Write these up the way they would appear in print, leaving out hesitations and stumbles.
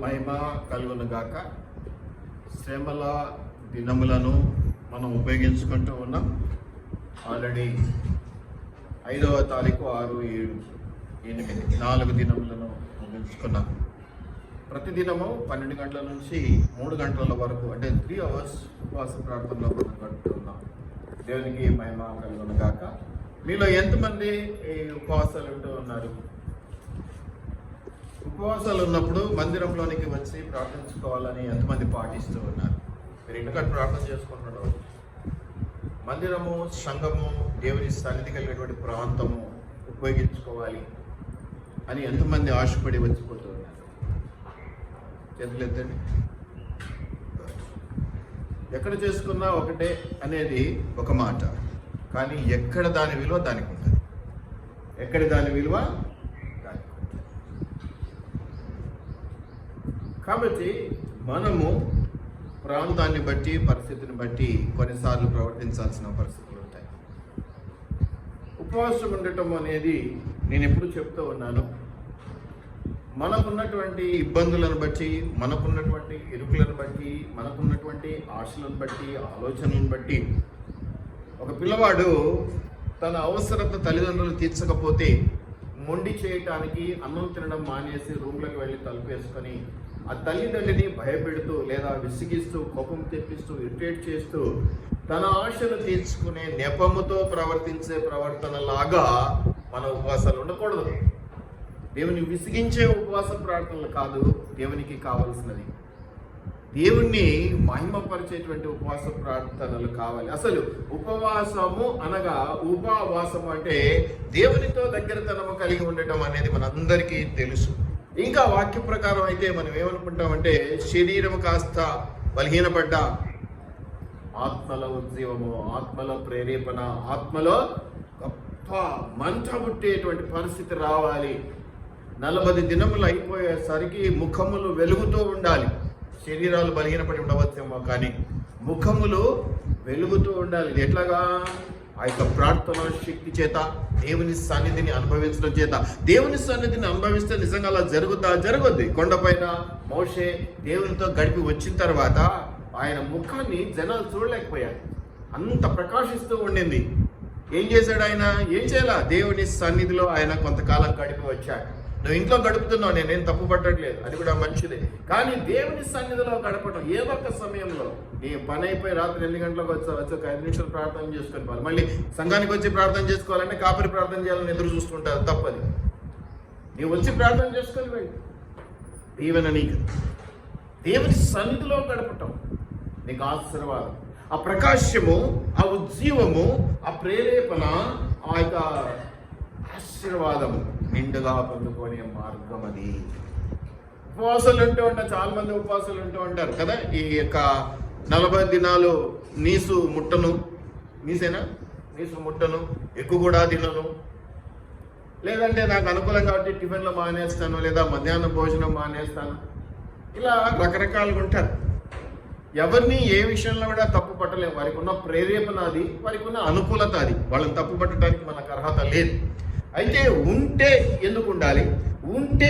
మహిమ కలుగును గాక. శ్రమల దినములను మనం ఉపయోగించుకుంటూ ఉన్నాం. ఆల్రెడీ 5వ తారీఖు 6, 7, 8 4 దినములను ముగించుకున్నాం. ప్రతిదినము 12 గంటల నుంచి 3 గంటల వరకు, అంటే 3 అవర్స్ ఉపవాస ప్రార్థనలో మనం గడుపుతున్నాం. దేవునికి మహిమ కలుగును గాక. మీలో ఎంతమంది ఈ ఉపవాసాలు ఉంటూ ఉన్నారు? ఉపవాసాలు ఉన్నప్పుడు మందిరంలోనికి వచ్చి ప్రార్థించుకోవాలని ఎంతమంది పాటిస్తూ ఉన్నారు? మీరు ఇంటికాడ ప్రార్థన చేసుకుంటున్నారు. మందిరము, సంఘము, దేవుని సన్నిధి కలిగినటువంటి ప్రాంతము ఉపయోగించుకోవాలి అని ఎంతమంది ఆశపడి వచ్చిపోతూ ఉన్నారు? చేతులు ఎత్తండి. ఎక్కడ చేసుకున్నా ఒకటే అనేది ఒక మాట, కానీ ఎక్కడ దాని విలువ దానికి ఉంటుంది. ఎక్కడ దాని విలువ దానికి ఉంటుంది. కాబట్టి మనము ప్రాంతాన్ని బట్టి, పరిస్థితిని బట్టి కొన్నిసార్లు ప్రవర్తించాల్సిన పరిస్థితులు ఉంటాయి. ఉపవాసం ఉండటం అనేది నేను ఎప్పుడు చెప్తూ ఉన్నాను, మనకున్నటువంటి ఇబ్బందులను బట్టి, మనకున్నటువంటి ఇరుకులను బట్టి, మనకున్నటువంటి ఆశలను బట్టి, ఆలోచనలను బట్టి. ఒక పిల్లవాడు తన అవసరత తల్లిదండ్రులు తీర్చకపోతే మొండి చేయటానికి అన్నం తినడం మానేసి రూమ్లోకి వెళ్ళి తలుపేసుకొని ఆ తల్లిదండ్రిని భయపెడుతూ లేదా విసిగిస్తూ, కోపం తెప్పిస్తూ, ఇరిటేట్ చేస్తూ తన ఆశలు తీర్చుకునే నెపముతో ప్రవర్తించే ప్రవర్తనలాగా మన ఉపవాసాలు ఉండకూడదు. దేవుని విసిగించే ఉపవాస ప్రార్థనలు కాదు దేవునికి కావలసినది. దేవుణ్ణి మహిమపరిచేటువంటి ఉపవాస ప్రార్థనలు కావాలి. అసలు ఉపవాసము అనగా, ఉపవాసము అంటే దేవునితో దగ్గరతనము కలిగి ఉండటం అనేది మనందరికీ తెలుసు. ఇంకా వాక్య ప్రకారం అయితే మనం ఏమనుకుంటామంటే, శరీరము కాస్త బలహీనపడ్డ ఆత్మల ఉద్జీవము, ఆత్మల ప్రేరేపణ, ఆత్మలో గొప్ప మంట పుట్టేటువంటి పరిస్థితి రావాలి. 40 దినములు అయిపోయేసరికి ముఖములు వెలుగుతూ ఉండాలి. శరీరాలు బలహీనపడి ఉండవచ్చేమో, కానీ ముఖములు వెలుగుతూ ఉండాలి. ఇది ఎట్లాగా? ఆ యొక్క ప్రార్థన శక్తి చేత, దేవుని సన్నిధిని అనుభవించడం చేత. దేవుని సన్నిధిని అనుభవిస్తే నిజంగా అలా జరుగుద్ది. కొండపైన మోషే దేవునితో గడిపి వచ్చిన తర్వాత ఆయన ముఖాన్ని జనాలు చూడలేకపోయారు, అంత ప్రకాశిస్తూ ఉండింది. ఏం చేశాడు ఆయన? ఏం చేయాల? దేవుని సన్నిధిలో ఆయన కొంతకాలం గడిపి వచ్చాడు. నువ్వు ఇంట్లో గడుపుతున్నావు, నేనేం తప్పు పట్టట్లేదు, అది కూడా మంచిదే. కానీ దేవుని సన్నిధిలో గడపడం ఏదో ఒక సమయంలో, నీ పని అయిపోయి రాత్రి 8 గంటలకు వచ్చి ఒక 5 నిమిషాలు ప్రార్థన చేసుకొని పోవాలి. మళ్ళీ సంఘానికి వచ్చి ప్రార్థన చేసుకోవాలంటే కాపరి ప్రార్థన చేయాలని ఎదురు చూస్తుంటారు. తప్పది. నీవు వచ్చి ప్రార్థన చేసుకొని వెళ్ళి దీవెన నీకు. దేవుని సన్నిధిలో గడపటం నీకు ఆశీర్వాదం. ఆ ప్రకాశము, ఆ ఉజ్జీవము, ఆ ప్రేరేపణ, ఆ యొక్క ఆశీర్వాదము నిండుగా పొందుకునే మార్గం అది. ఉపవాసాలు ఉంటూ ఉంటారు, చాలా మంది ఉపవాసాలు ఉంటూ ఉంటారు కదా. ఈ యొక్క 40 దినాలు నీసు ముట్టను, నీసు ముట్టను, ఎక్కువ కూడా తినను, లేదంటే నాకు అనుకూలం కాబట్టి టిఫిన్లో మానేస్తాను, లేదా మధ్యాహ్నం భోజనం మానేస్తాను, ఇలా రకరకాలుగా ఉంటారు. ఎవరిని ఏ విషయంలో కూడా తప్పు పట్టలేము. వారికి ఉన్న ప్రేరేపణ అది, వారికి ఉన్న అనుకూలత అది. వాళ్ళని తప్పు పట్టడానికి మనకు అర్హత లేదు. అయితే ఉంటే ఎందుకు ఉండాలి, ఉంటే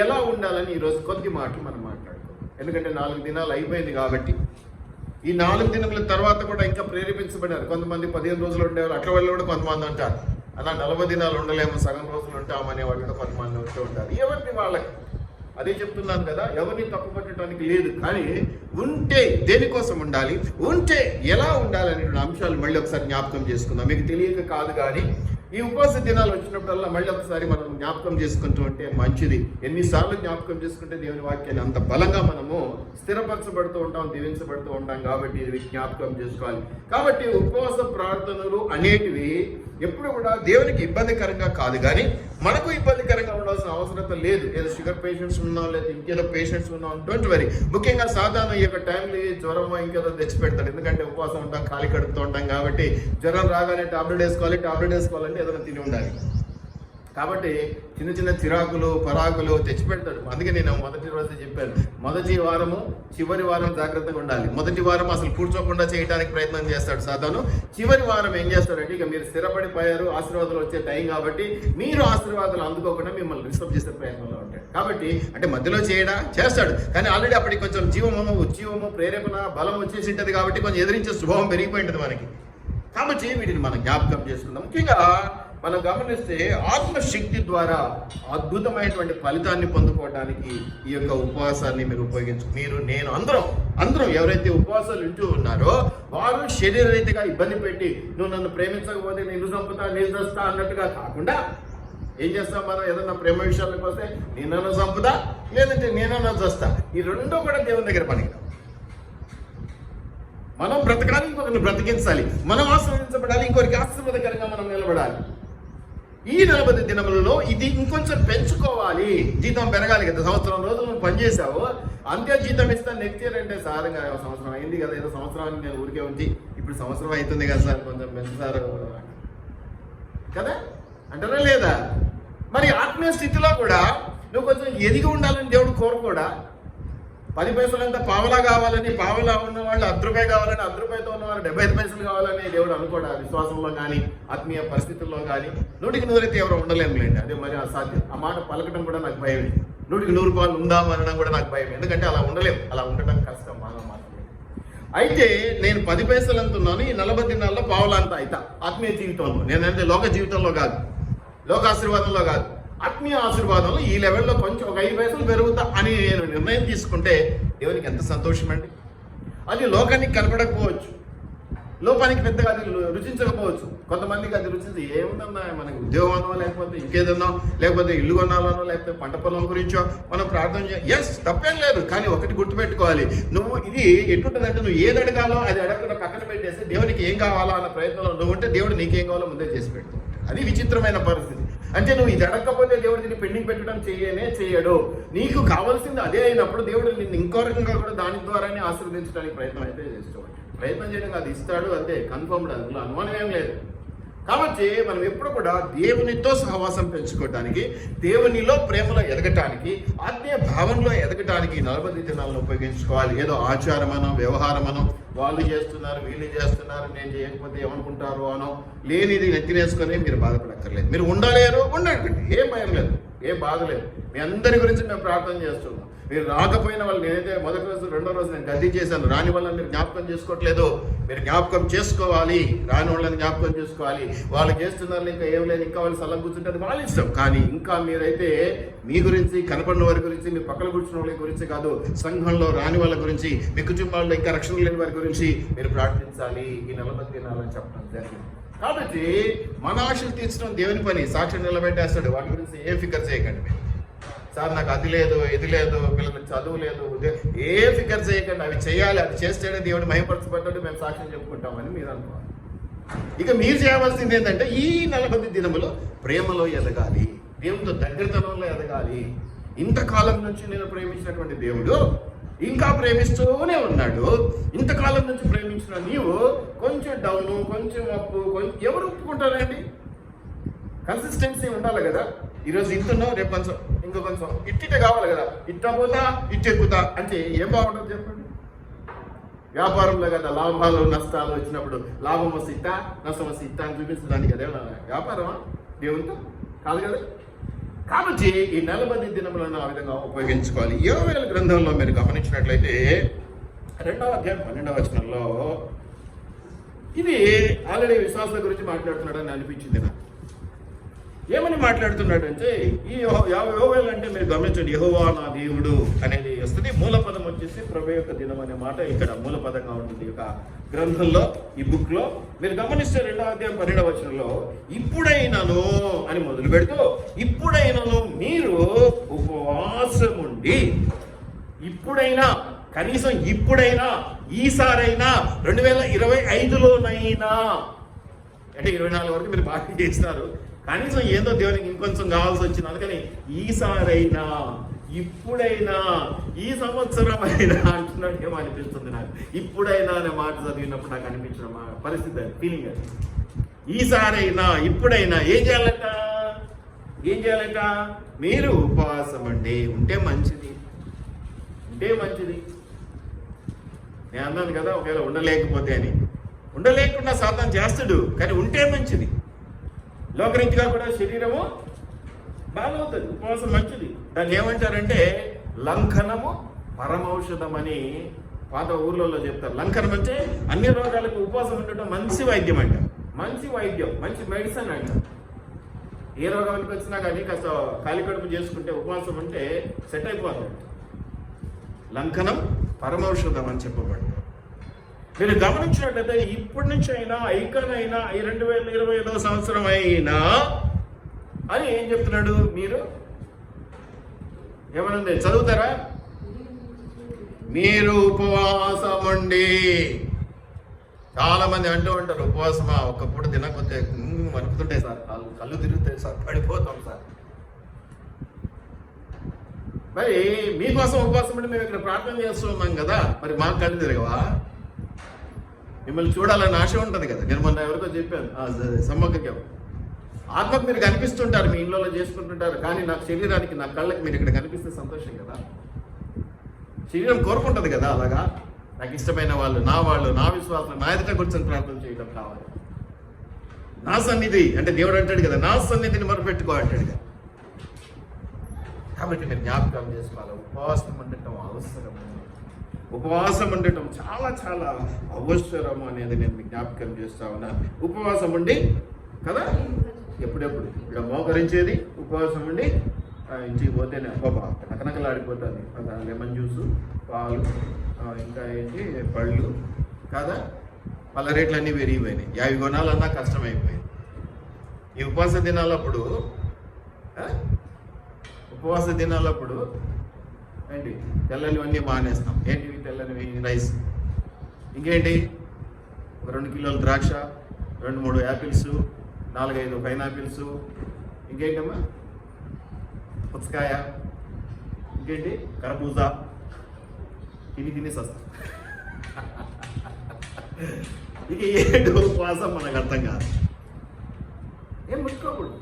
ఎలా ఉండాలని ఈరోజు కొద్ది మాటలు మనం మాట్లాడుకోవాలి. ఎందుకంటే 4 దినాలు అయిపోయింది కాబట్టి. ఈ 4 దినముల తర్వాత కూడా ఇంకా ప్రేరేపించబడినారు. కొంతమంది 15 రోజులు ఉండేవారు, అట్ల వాళ్ళు కూడా కొంతమంది ఉంటారు. అలా 40 దినాలు ఉండలేము, సగం రోజులు ఉంటామనే వాళ్ళు కూడా కొంతమంది ఉంటూ ఉంటారు. ఎవరిని వాళ్ళకి అదే చెప్తున్నాను కదా, ఎవరిని తప్పు పట్టడానికి లేదు. కానీ ఉంటే దేనికోసం ఉండాలి, ఉంటే ఎలా ఉండాలి అనే అంశాలు మళ్ళీ ఒకసారి జ్ఞాపకం చేసుకుందాం. మీకు తెలియక కాదు, కానీ ఈ ఉపవాస దినాలు వచ్చినప్పుడల్లా మళ్ళీ ఒకసారి మనం జ్ఞాపకం చేసుకుంటూ ఉంటే మంచిది. ఎన్నిసార్లు జ్ఞాపకం చేసుకుంటే దేవుని వాక్యాన్ని అంత బలంగా మనము స్థిరపరచబడుతూ ఉంటాం, దీవించబడుతూ ఉంటాం. కాబట్టి ఇది జ్ఞాపకం చేసుకోవాలి. కాబట్టి ఉపవాస ప్రార్థనలు అనేటివి ఎప్పుడు కూడా దేవునికి ఇబ్బందికరంగా కాదు, కానీ మనకు ఇబ్బందికరంగా ఉండాల్సిన అవసరం లేదు. ఏదో షుగర్ పేషెంట్స్ ఉన్నాం, లేదా ఇంకేదో పేషెంట్స్ ఉన్నాం, డోంట్ వరీ. ముఖ్యంగా సాధారణ ఈ యొక్క టైంలో జ్వరమో ఇంకేదో తెచ్చి పెడతాడు. ఎందుకంటే ఉపవాసం ఉంటాం, ఖాళీ కడుపుతూ ఉంటాం కాబట్టి జ్వరం రాగానే టాబ్లెట్ వేసుకోవాలంటే ఏదైనా తిని ఉండాలి. కాబట్టి చిన్న చిన్న చిరాకులు పరాకులు తెచ్చిపెడతాడు. అందుకే నేను మొదటి రోజు చెప్పాను, మొదటి వారము చివరి వారం జాగ్రత్తగా ఉండాలి. మొదటి వారం అసలు కూర్చోకుండా చేయడానికి ప్రయత్నం చేస్తాడు సాతాను. చివరి వారం ఏం చేస్తాడంటే, ఇక మీరు స్థిరపడిపోయారు, ఆశీర్వాదాలు వచ్చే టైం కాబట్టి మీరు ఆశీర్వాదాలు అందుకోకుండా మిమ్మల్ని డిస్టర్బ్ చేసే ప్రయత్నంలో ఉంటాడు. కాబట్టి అంటే మధ్యలో చేస్తాడు, కానీ ఆల్రెడీ అప్పటికి కొంచెం ఉజ్జీవము ప్రేరేపణ బలం వచ్చేసి ఉంటుంది కాబట్టి కొంచెం ఎదిరించే స్వభావం పెరిగిపోయింటుంది మనకి. కాబట్టి వీటిని మనం జ్ఞాపకం చేసుకుందాం. ముఖ్యంగా మనం గమనిస్తే ఆత్మశక్తి ద్వారా అద్భుతమైనటువంటి ఫలితాన్ని పొందుకోవడానికి ఈ యొక్క ఉపవాసాన్ని మీరు నేను అందరం ఎవరైతే ఉపవాసాలు వింటూ ఉన్నారో వారు శరీరరీతిగా ఇబ్బంది పెట్టి నువ్వు నన్ను ప్రేమించకపోతే నేను చంపుతా నేను చస్తా అన్నట్టుగా కాకుండా ఏం చేస్తాం, మనం ఏదన్నా ప్రేమ విషయాలకు వస్తే నేనన్నా చంపుతా లేదంటే నేనన్నా చస్తా. ఈ రెండో కూడా దేవుని దగ్గర పనికిరావు. మనం బ్రతకాలి, ఇంకొకరిని బ్రతికించాలి. మనం ఆశీర్వదించబడాలి, ఇంకొకరికి ఆశీర్వాదకరంగా మనం నిలబడాలి. ఈ 40 దినములలో ఇది ఇంకొంచెం పెంచుకోవాలి. జీతం పెరగాలి కదా. సంవత్సరం రోజులు నువ్వు పనిచేసావు, అంతే జీతం ఇస్తాను నెక్స్ట్ ఇయర్ అంటే సార్ సంవత్సరం అయింది కదా, ఏదో సంవత్సరాన్ని నేను ఊరికే ఉంచి ఇప్పుడు సంవత్సరం అవుతుంది కదా సార్ కొంచెం పెంచుతారు కదా అంటారా లేదా? మరి ఆత్మీయ స్థితిలో కూడా నువ్వు కొంచెం ఎదిగి ఉండాలని దేవుడు కోరుకోడా? 10 పైసలంతా పావలా కావాలని, పావలా ఉన్న వాళ్ళు 10 రూపాయలు కావాలని, 10 రూపాయలతో ఉన్న వాళ్ళు 75 పైసలు కావాలని దేవుడు అనుకోడా? విశ్వాసంలో కానీ ఆత్మీయ పరిస్థితుల్లో కానీ 100కి 100 అయితే ఎవరు ఉండలేములేండి. అదే మరి అసాధ్యం. ఆ మాట పలకడం కూడా నాకు భయం. 100కి 100 రూపాయలు ఉందాం అనడం కూడా నాకు భయం. ఎందుకంటే అలా ఉండలేము, అలా ఉండటం కష్టం మానవ మాత్రమే. అయితే నేను 10 పైసలు అంటున్నాను, ఈ 40 దినాల్లో పావలా అంతా అవుతా ఆత్మీయ జీవితంలో. నేనంటే లోక జీవితంలో కాదు, లోక ఆశీర్వాదంలో కాదు, ఆత్మీయ ఆశీర్వాదంలో ఈ లెవెల్లో కొంచెం ఒక 5 పైసలు పెరుగుతా అని నేను నిర్ణయం తీసుకుంటే దేవునికి ఎంత సంతోషం అండి. అది లోకానికి కనపడకపోవచ్చు, లోపానికి పెద్దగా అది రుచించకపోవచ్చు. కొంతమందికి అది రుచించి ఏముందన్నా మనకి ఉద్యోగమనో లేకపోతే ఇంకేదన్నా లేకపోతే ఇల్లు కొనాలనో లేకపోతే పంట పొలం గురించో మనం ప్రార్థన ఎస్ తప్పేం లేదు. కానీ ఒకటి గుర్తుపెట్టుకోవాలి, నువ్వు ఇది ఎటుంటుందంటే నువ్వు ఏది అడగాలో అది అడగకుండా పక్కన పెట్టేసి దేవునికి ఏం కావాలో అన్న ప్రయత్నంలో నువ్వు ఉంటే దేవుడు నీకేం కావాలో ముందే చేసి పెడుతూ ఉంటాడు. అది విచిత్రమైన పరిస్థితి. అంటే నువ్వు ఇది అడగకపోతే దేవుడు దీన్ని పెండింగ్ పెట్టడం చేయడు. నీకు కావాల్సింది అదే అయినప్పుడు దేవుడు నిన్ను ఇంకో రకంగా కూడా దాని ద్వారానే ఆశీర్వదించడానికి ప్రయత్నం అయితే చేస్తాడు. ప్రయత్నం చేయడం అది ఇస్తాడు, అంతే కన్ఫర్మ్డ్, అందులో అనుమానం ఏం లేదు. కాబట్టి మనం ఎప్పుడు కూడా దేవునితో సహవాసం పెంచుకోవడానికి, దేవునిలో ప్రేమలో ఎదగటానికి, ఆత్మీయ భావంలో ఎదగటానికి 40 దినాలను ఉపయోగించుకోవాలి. ఏదో ఆచారమనో వ్యవహారమనో వాళ్ళు చేస్తున్నారు వీళ్ళు చేస్తున్నారు నేను చేయకపోతే ఏమనుకుంటారు అనో లేనిది నెత్తినేసుకొని మీరు బాధపడక్కర్లేదు. మీరు ఉండండి, ఏం భయం లేదు, ఏం బాధ లేదు. మీ అందరి గురించి మేము ప్రార్థన చేస్తున్నాం. మీరు రాకపోయిన వాళ్ళు, నేనైతే మొదటి రోజు 2వ రోజు నేను గద్దీ చేశాను. రాని వాళ్ళని మీరు జ్ఞాపకం చేసుకోవట్లేదు, మీరు జ్ఞాపకం చేసుకోవాలి. రాని వాళ్ళని జ్ఞాపకం చేసుకోవాలి. వాళ్ళు చేస్తున్నారు ఇంకా ఏం లేదు, ఇంకా వాళ్ళు సలహా కూర్చుంటే వాళ్ళ ఇష్టం. కానీ ఇంకా మీరైతే మీ గురించి, కనపడిన వారి గురించి, మీ పక్కన కూర్చున్న వాళ్ళ గురించి కాదు, సంఘంలో రాని వాళ్ళ గురించి, మీ కుటుంబాల్లో ఇంకా రక్షణ లేని వారి గురించి మీరు ప్రార్థించాలి. ఈ 40 దినాలని చెప్పడం జరిగింది. కాబట్టి మన ఆశలు తీర్చడం దేవుని పని. సాక్ష్యం నిలబెట్టేస్తాడు. వాటి గురించి ఏం ఫికర్ చేయకండి. సార్ నాకు అది లేదు ఇది లేదు, పిల్లలకు చదువు లేదు, ఏ ఫికర్ చేయకండి. అవి చేయాలి, అది చేస్తేనే దేవుడు మహిమపరచబడ్డాడు, మేము సాక్ష్యం చెప్పుకుంటామని మీరు అనుకోవాలి. ఇక మీరు చేయవలసింది ఏంటంటే ఈ 40 దినములు ప్రేమలో ఎదగాలి, దేవునితో దగ్గరతనంలో ఎదగాలి. ఇంతకాలం నుంచి నేను ప్రేమించినటువంటి దేవుడు ఇంకా ప్రేమిస్తూనే ఉన్నాడు. ఇంతకాలం నుంచి ప్రేమించిన నీవు కొంచెం డౌను, కొంచెం అప్పు, ఎవరు ఒప్పుకుంటారండి? కన్సిస్టెన్సీ ఉండాలి కదా. ఈరోజు ఇంతున్నావు, రేపు కొంచెం ఇంకో కొంచెం ఇట్టిటే కావాలి కదా. ఇట్టా పోతా ఇట్టెక్కుతా అంటే ఏం బాగుంటుంది చెప్పండి? వ్యాపారంలో కదా లాభాలు నష్టాలు వచ్చినప్పుడు లాభం వస్తే ఇట్టా, నష్టం వస్తే ఇట్టా అని చూపించడానికి అదేమన్నా వ్యాపారమా? దేవునితో కాదు కదా. కాబట్టి ఈ 40 దినములను ఆ విధంగా ఉపయోగించుకోవాలి. యోవేలు గ్రంథంలో మీరు గమనించినట్లయితే 2వ అధ్యాయం 12వ వచనంలో ఇది ఆల్రెడీ విశ్వాసాల గురించి మాట్లాడుతున్నాడని అనిపించింది నాకు. ఏమని మాట్లాడుతున్నాడంటే ఈ యోవేలు అంటే మీరు గమనించండి, యెహోవా నా దేవుడు అనేది వస్తుంది. మూల పదం వచ్చేసి ప్రభు యొక్క దినం అనే మాట ఇక్కడ మూల పదంగా ఉంటుంది. ఒక గ్రంథంలో ఈ బుక్ లో మీరు గమనిస్తే 2వ అధ్యాయం 12వ వచనంలో ఇప్పుడైనను అని మొదలు పెడుతూ, ఇప్పుడైనను మీరు ఉపవాసం ఉండి, ఇప్పుడైనా కనీసం ఇప్పుడైనా ఈసారైనా 2025లోనైనా అంటే 24 వరకు మీరు బాగా చేస్తారు, కనీసం ఏదో దేవునికి ఇంకొంచెం కావాల్సి వచ్చింది. అందుకని ఈసారైనా, ఇప్పుడైనా, ఈ సంవత్సరం అయినా అంటున్నాడు. ఏమో అనిపిస్తుంది నాకు. ఇప్పుడైనా అనే మాట చదివినప్పుడు నాకు అనిపించిన మా పరిస్థితి, ఫీలింగ్ అది. ఈసారైనా, ఇప్పుడైనా ఏం చేయాలంట? ఏం చేయాలంట? మీరు ఉపవాసం అండి, ఉంటే మంచిది, ఉంటే మంచిది. నేను అన్నాను కదా, ఒకవేళ ఉండలేకపోతే అని. ఉండలేకుండా సాధన చేస్తాడు, కానీ ఉంటే మంచిది. లోకరీతిగా కూడా శరీరము బాగవుతుంది, ఉపవాసం మంచిది. దాన్ని ఏమంటారంటే లంఘనము పరమౌషధం అని పాత ఊర్లలో చెప్తారు. లంఘనం అంటే అన్ని రోగాలకు ఉపవాసం ఉండటం మంచి వైద్యం అంట, మంచి వైద్యం, మంచి మెడిసిన్ అంట. ఏ రోగానికి వచ్చినా కానీ కాస్త ఖాళీ కడుపు చేసుకుంటే ఉపవాసం ఉంటే సెట్ అయిపోతుంది. లంఘనం పరమౌషధం అని చెప్పబడింది. మీరు గమనించినట్లయితే ఇప్పటి నుంచి అయినా ఐకనైనా 2025వ సంవత్సరం అయినా అని ఏం చెప్తున్నాడు? మీరు ఏమనుంది చదువుతారా? మీరు ఉపవాసం ఉండి. చాలా మంది అంటూ ఉంటారు, ఉపవాసమా ఒక్కప్పుడు తినకపోతే వణుకుతుంటాయి సార్, కళ్ళు తిరుగుతాయి సార్, పడిపోతాం సార్. మరి మీకోసం ఉపవాసం ఉండి మేము ఇక్కడ ప్రార్థన చేస్తున్నాం కదా, మరి మాకు కళ్ళు తిరగవా? మిమ్మల్ని చూడాలని ఆశ ఉంటుంది కదా. నేను మొన్న ఎవరికో చెప్పాను, సమ్మక్కకి ఆత్మకు మీరు కనిపిస్తుంటారు, మీ ఇంట్లో చేసుకుంటుంటారు, కానీ నాకు శరీరానికి, నా కళ్ళకి మీరు ఇక్కడ కనిపిస్తే సంతోషం కదా. శరీరం కోరుకుంటుంది కదా అలాగా. నాకు ఇష్టమైన వాళ్ళు, నా విశ్వాసం, నా ఎదుట కూర్చొని ప్రార్థన చేయడం కావాలి. నా సన్నిధి అంటే దేవుడు అంటాడు కదా, నా సన్నిధిని మొరపెట్టుకో అంటాడు కదా. కాబట్టి మీరు జ్ఞాపకం చేసుకోవాలి, ఉపవాసం ఉండటం అవసరము, ఉపవాసం ఉండటం చాలా చాలా అవసరము అనేది నేను మీకు జ్ఞాపకం చేస్తా ఉన్నాను. ఉపవాసం ఉండి కదా, ఎప్పుడెప్పుడు ఇక్కడ మోకరించేది, ఉపవాసం ఉండి ఇంటికి పోతేనే అబ్బా నకనకలాడిపోతుంది. లెమన్ జ్యూసు, పాలు, ఇంకా ఏంటి పళ్ళు కదా, వాళ్ళ రేట్లు అన్నీ పెరిగిపోయినాయి. అవి కొనాలన్నా కష్టమైపోయింది. ఈ ఉపవాస దినాలప్పుడు ఏంటి తెల్లనివన్నీ మానేస్తాం. ఏంటివి తెల్లనివి? రైస్, ఇంకేంటి 2 కిలోల ద్రాక్ష, 2-3 యాపిల్స్, 4-5 పైనాపిల్స్, ఇంకేంటమ్మా పుచ్చకాయ, ఇంకేంటి కరబూజా, తినేసి వస్తాం. ఇక ఏంటి ఉపవాసం మనకు అర్థం కాదు. ఏం ముట్టుకోకూడదు.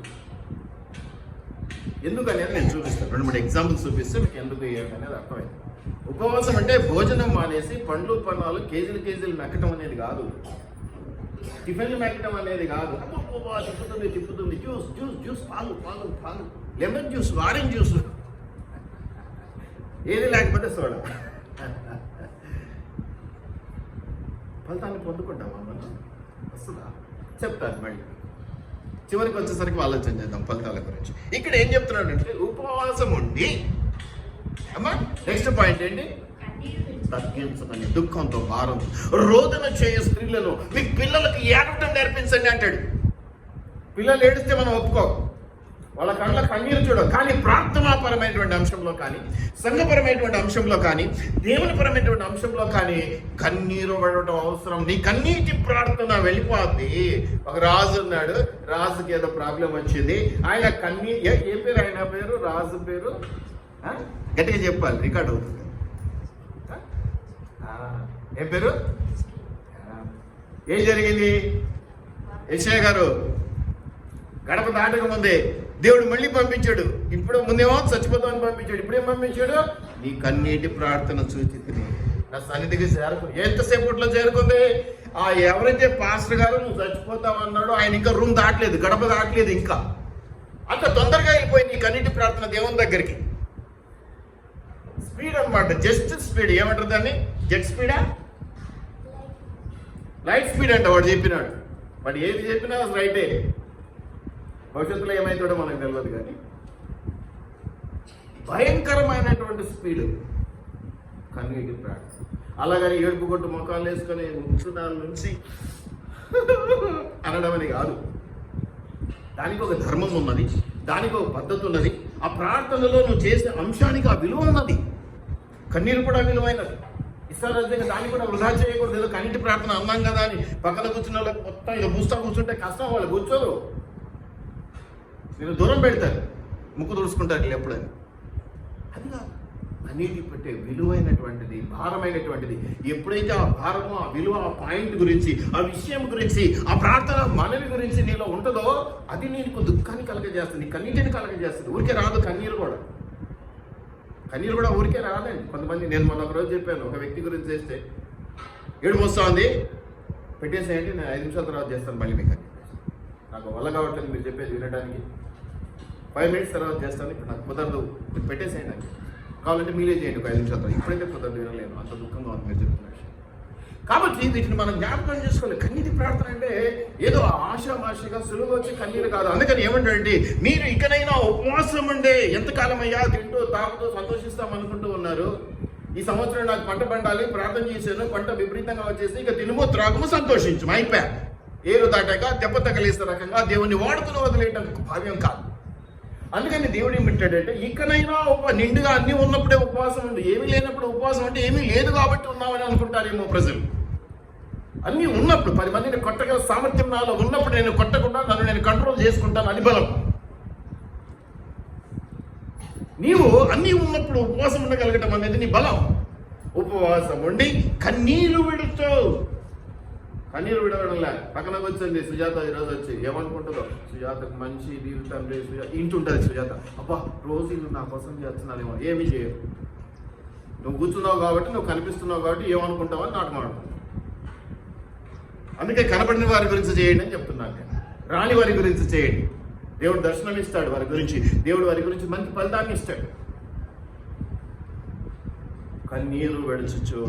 ఎందుకనేది నేను చూపిస్తాను, 2-3 ఎగ్జాంపుల్స్ చూపిస్తే మీకు ఎందుకు అనేది అర్థమైంది. ఉపవాసం అంటే భోజనం మానేసి పండ్లు పన్నాలు కేజీలు మెక్కటం అనేది కాదు, టిఫిన్లు మెక్కటం అనేది కాదు. తిప్పుతుంది జ్యూస్, పాలు, లెమన్ జ్యూస్, ఆరెంజ్ జ్యూస్, ఏది లేకపోతే సోడా. ఫలితాన్ని పొందుకుంటామా మనం? వస్తుందా? చెప్తాను మళ్ళీ చివరికి వచ్చేసరికి ఆలోచన చేద్దాం ఫలితాల గురించి. ఇక్కడ ఏం చెప్తున్నాడంటే ఉపవాసం ఉండి అమ్మా నెక్స్ట్ పాయింట్ ఏంటి? తగ్గించమని, దుఃఖంతో భారం, రోదన చేయ స్త్రీలను మీ పిల్లలకు ఏడవటం నేర్పించండి అంటాడు. పిల్లలు ఏడిస్తే మనం ఒప్పుకో, వాళ్ళ కళ్ళ కన్నీరు చూడవు. కానీ ప్రార్థనాపరమైనటువంటి అంశంలో కానీ, సంఘపరమైనటువంటి అంశంలో కానీ, దేవునిపరమైనటువంటి అంశంలో కానీ కన్నీరు పడటం అవసరం. నీ కన్నీటి ప్రార్థన వెళ్ళిపోద్ది. ఒక రాజు ఉన్నాడు, రాజుకి ఏదో ప్రాబ్లం వచ్చింది. ఆయన ఏ పేరు? ఆయన పేరు రాజు పేరు గట్టిగా చెప్పాలి, రికార్డ్ అవుతుంది. ఏ పేరు? ఏం జరిగింది? యెషయా గారు గడప దాటక ముందే దేవుడు మళ్ళీ పంపించాడు. ఇప్పుడు ముందేమో చచ్చిపోతామని పంపించాడు, ఇప్పుడేం పంపించాడు? నీ కన్నీటి ప్రార్థన సూచితిని నా సన్నిధికి చేరుకుంది. ఎంతసేపట్లో చేరుకుంది? ఎవరైతే పాస్టర్ గారు నువ్వు చచ్చిపోతావు అన్నాడో ఆయన ఇంకా రూమ్ దాటలేదు, గడప దాటలేదు. ఇంకా అంత తొందరగా వెళ్ళిపోయింది ఈ కన్నీటి ప్రార్థన దేవుని దగ్గరికి. స్పీడ్ అనమాట, జస్ట్ స్పీడ్. ఏమంటారు దాన్ని? జెట్ స్పీడా, లైట్ స్పీడ్ అంట వాడు చెప్పినాడు. వాడు ఏది చెప్పినా రైటే. భవిష్యత్తులో ఏమైతాడో మనకు తెలియదు, కానీ భయంకరమైనటువంటి స్పీడ్ కన్నీటి ప్రార్థన. అలాగని ఏడుపు కొట్టు ముఖాలు వేసుకొని ముచ్చుదాల నుంచి అనడం అని కాదు. దానికి ఒక ధర్మం ఉన్నది, దానికి ఒక పద్ధతి ఉన్నది. ఆ ప్రార్థనలో నువ్వు చేసే అంశానికి ఆ విలువ ఉన్నది. కన్నీరు కూడా విలువైనది. ఇష్టారాజ్యంగా దాన్ని కూడా వృధా చేయకూడదు. ఏదో కన్నీటి ప్రార్థన అన్నాం కదా అని పక్కన కూర్చున్న వాళ్ళకి మొత్తం ఇక పూస్తా కూర్చుంటే కష్టం. వాళ్ళు కూర్చోరు, నేను దూరం పెడతారు, ముక్కు తుడుచుకుంటారు ఎప్పుడని. అది కాదు, కన్నీటి పెట్టే విలువైనటువంటిది, భారమైనటువంటిది. ఎప్పుడైతే ఆ భారము, ఆ విలువ, ఆ పాయింట్ గురించి, ఆ విషయం గురించి, ఆ ప్రార్థన మనవి గురించి నీలో ఉంటుందో అది నీకు దుఃఖాన్ని కలగజేస్తుంది, కన్నీటిని కలగజేస్తుంది. ఊరికే రాదు కన్నీరు కూడా ఊరికే రాదండి. కొంతమంది, నేను మొన్న ఒక రోజు చెప్పాను, ఒక వ్యక్తి గురించి చేస్తే ఏడుపు వస్తుంది, పెట్టేసేయండి, నేను 5 నిమిషాల తర్వాత చేస్తాను మళ్ళీ మీకు అని. నాకు వల్ల కావట్లేదు మీరు చెప్పేది వినడానికి, 5 మినిట్స్ తర్వాత చేస్తాను, ఇప్పుడు నాకు కుదరదు, మీరు పెట్టేసేయండి అని. కావాలంటే మీరే చేయండి ఒక 5 నిమిషాల తర్వాత. ఇప్పుడైతే కుదరదు, వినలేను, అంత దుఃఖంగా ఉంది మీరు చెప్తున్న విషయం. కాబట్టి వీటిని మనం జ్ఞాపకం చేసుకోవాలి. కన్నీటి ప్రార్థన అంటే ఏదో ఆషామాషిగా సులువు వచ్చి కన్నీరు కాదు. అందుకని ఏమంటారంటే, మీరు ఇకనైనా ఉపవాసం ఉండే, ఎంతకాలం అయ్యా తింటూ తాగుతూ సంతోషిస్తామనుకుంటూ ఉన్నారు. ఈ సంవత్సరం నాకు పంట పండాలి, ప్రార్థన చేశాను, పంట విపరీతంగా వచ్చేసి ఇక తినుము త్రాగుము సంతోషించు, అయిపోయా. ఏరు దాటాక దెబ్బ తగలేసే రకంగా దేవుణ్ణి వాడుకుని వదిలేయడం భావ్యం కాదు. అందుకని దేవుడు ఏమిటాడంటే, ఇకనైనా నిండుగా అన్నీ ఉన్నప్పుడే ఉపవాసం ఉంది, ఏమీ లేనప్పుడు ఉపవాసం అంటే ఏమీ లేదు కాబట్టి ఉన్నామని అనుకుంటారేమో ప్రజలు. అన్నీ ఉన్నప్పుడు 10 మందిని కొట్టగల సామర్థ్యం నాలో ఉన్నప్పుడు నేను కొట్టకుండా నన్ను నేను కంట్రోల్ చేసుకుంటాను, అది బలం. నీవు అన్నీ ఉన్నప్పుడు ఉపవాసం ఉండగలగటం అనేది నీ బలం. ఉపవాసం ఉండి కన్నీరు విడుతావు. కన్నీరు విడవడంలే. పక్కన వచ్చింది సుజాత ఈరోజు వచ్చి ఏమనుకుంటుందో, సుజాతకు మంచి జీవితం లేదు, ఇంటుంటుంది సుజాత, అబ్బా రోజు నా కోసం చేస్తున్నానేమో. ఏమీ చేయవు. నువ్వు కూర్చున్నావు కాబట్టి, నువ్వు కనిపిస్తున్నావు కాబట్టి ఏమనుకుంటావు అని నాటకం ఆడుతుంది. అందుకే కనపడిన వారి గురించి చేయండి అని చెప్తున్నాను నేను. రాని వారి గురించి చేయండి. దేవుడు దర్శనం ఇస్తాడు వారి గురించి, దేవుడు వారి గురించి మంచి ఫలితాన్ని ఇస్తాడు. కన్నీరు విడుచుచు,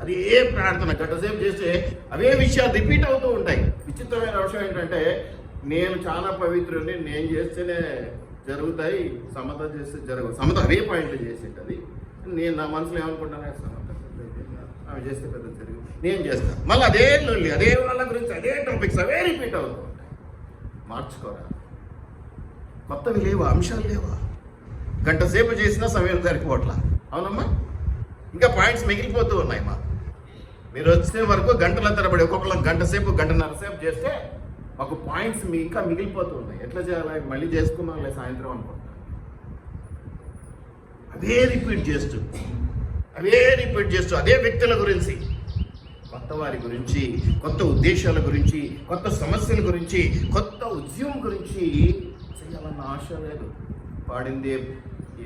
అది ఏ ప్రార్థన గంటసేపు చేస్తే అవే విషయాలు రిపీట్ అవుతూ ఉంటాయి. విచిత్రమైన విషయం ఏంటంటే, నేను చాలా పవిత్రుని, నేను చేస్తేనే జరుగుతాయి, సమత చేస్తే జరగదు. సమత అవే పాయింట్లు చేసేటది. నేను నా మనసులో ఏమనుకుంటాను, సమత ఆమె చేస్తే పెద్ద జరిగింది, నేను చేస్తాను. మళ్ళీ అదే లొల్లి, అదే వాళ్ళ గురించి, అదే టాపిక్స్ అవే రిపీట్ అవుతూ ఉంటాయి. మార్చుకోరా, కొత్తవి లేవా, అంశాలు లేవా? గంటసేపు చేసినా సమయం సరిపోవట్లా. అవునమ్మా, ఇంకా పాయింట్స్ మిగిలిపోతూ ఉన్నాయి. మా మీరు వచ్చే వరకు గంటల తరబడి, ఒక్కొక్కరు గంట సేపు, గంటన్నర సేపు చేస్తే మాకు పాయింట్స్ ఇంకా మిగిలిపోతూ ఉన్నాయి. ఎట్లా చేయాలి, మళ్ళీ చేసుకున్నాం లేదు సాయంత్రం అనుకుంటున్నాను. అదే రిపీట్ చేస్తూ అదే వ్యక్తుల గురించి, కొత్త వారి గురించి, కొత్త ఉద్దేశాల గురించి, కొత్త సమస్యల గురించి, కొత్త ఉద్యమం గురించి చేయాలన్న ఆశ లేదు. పాడింది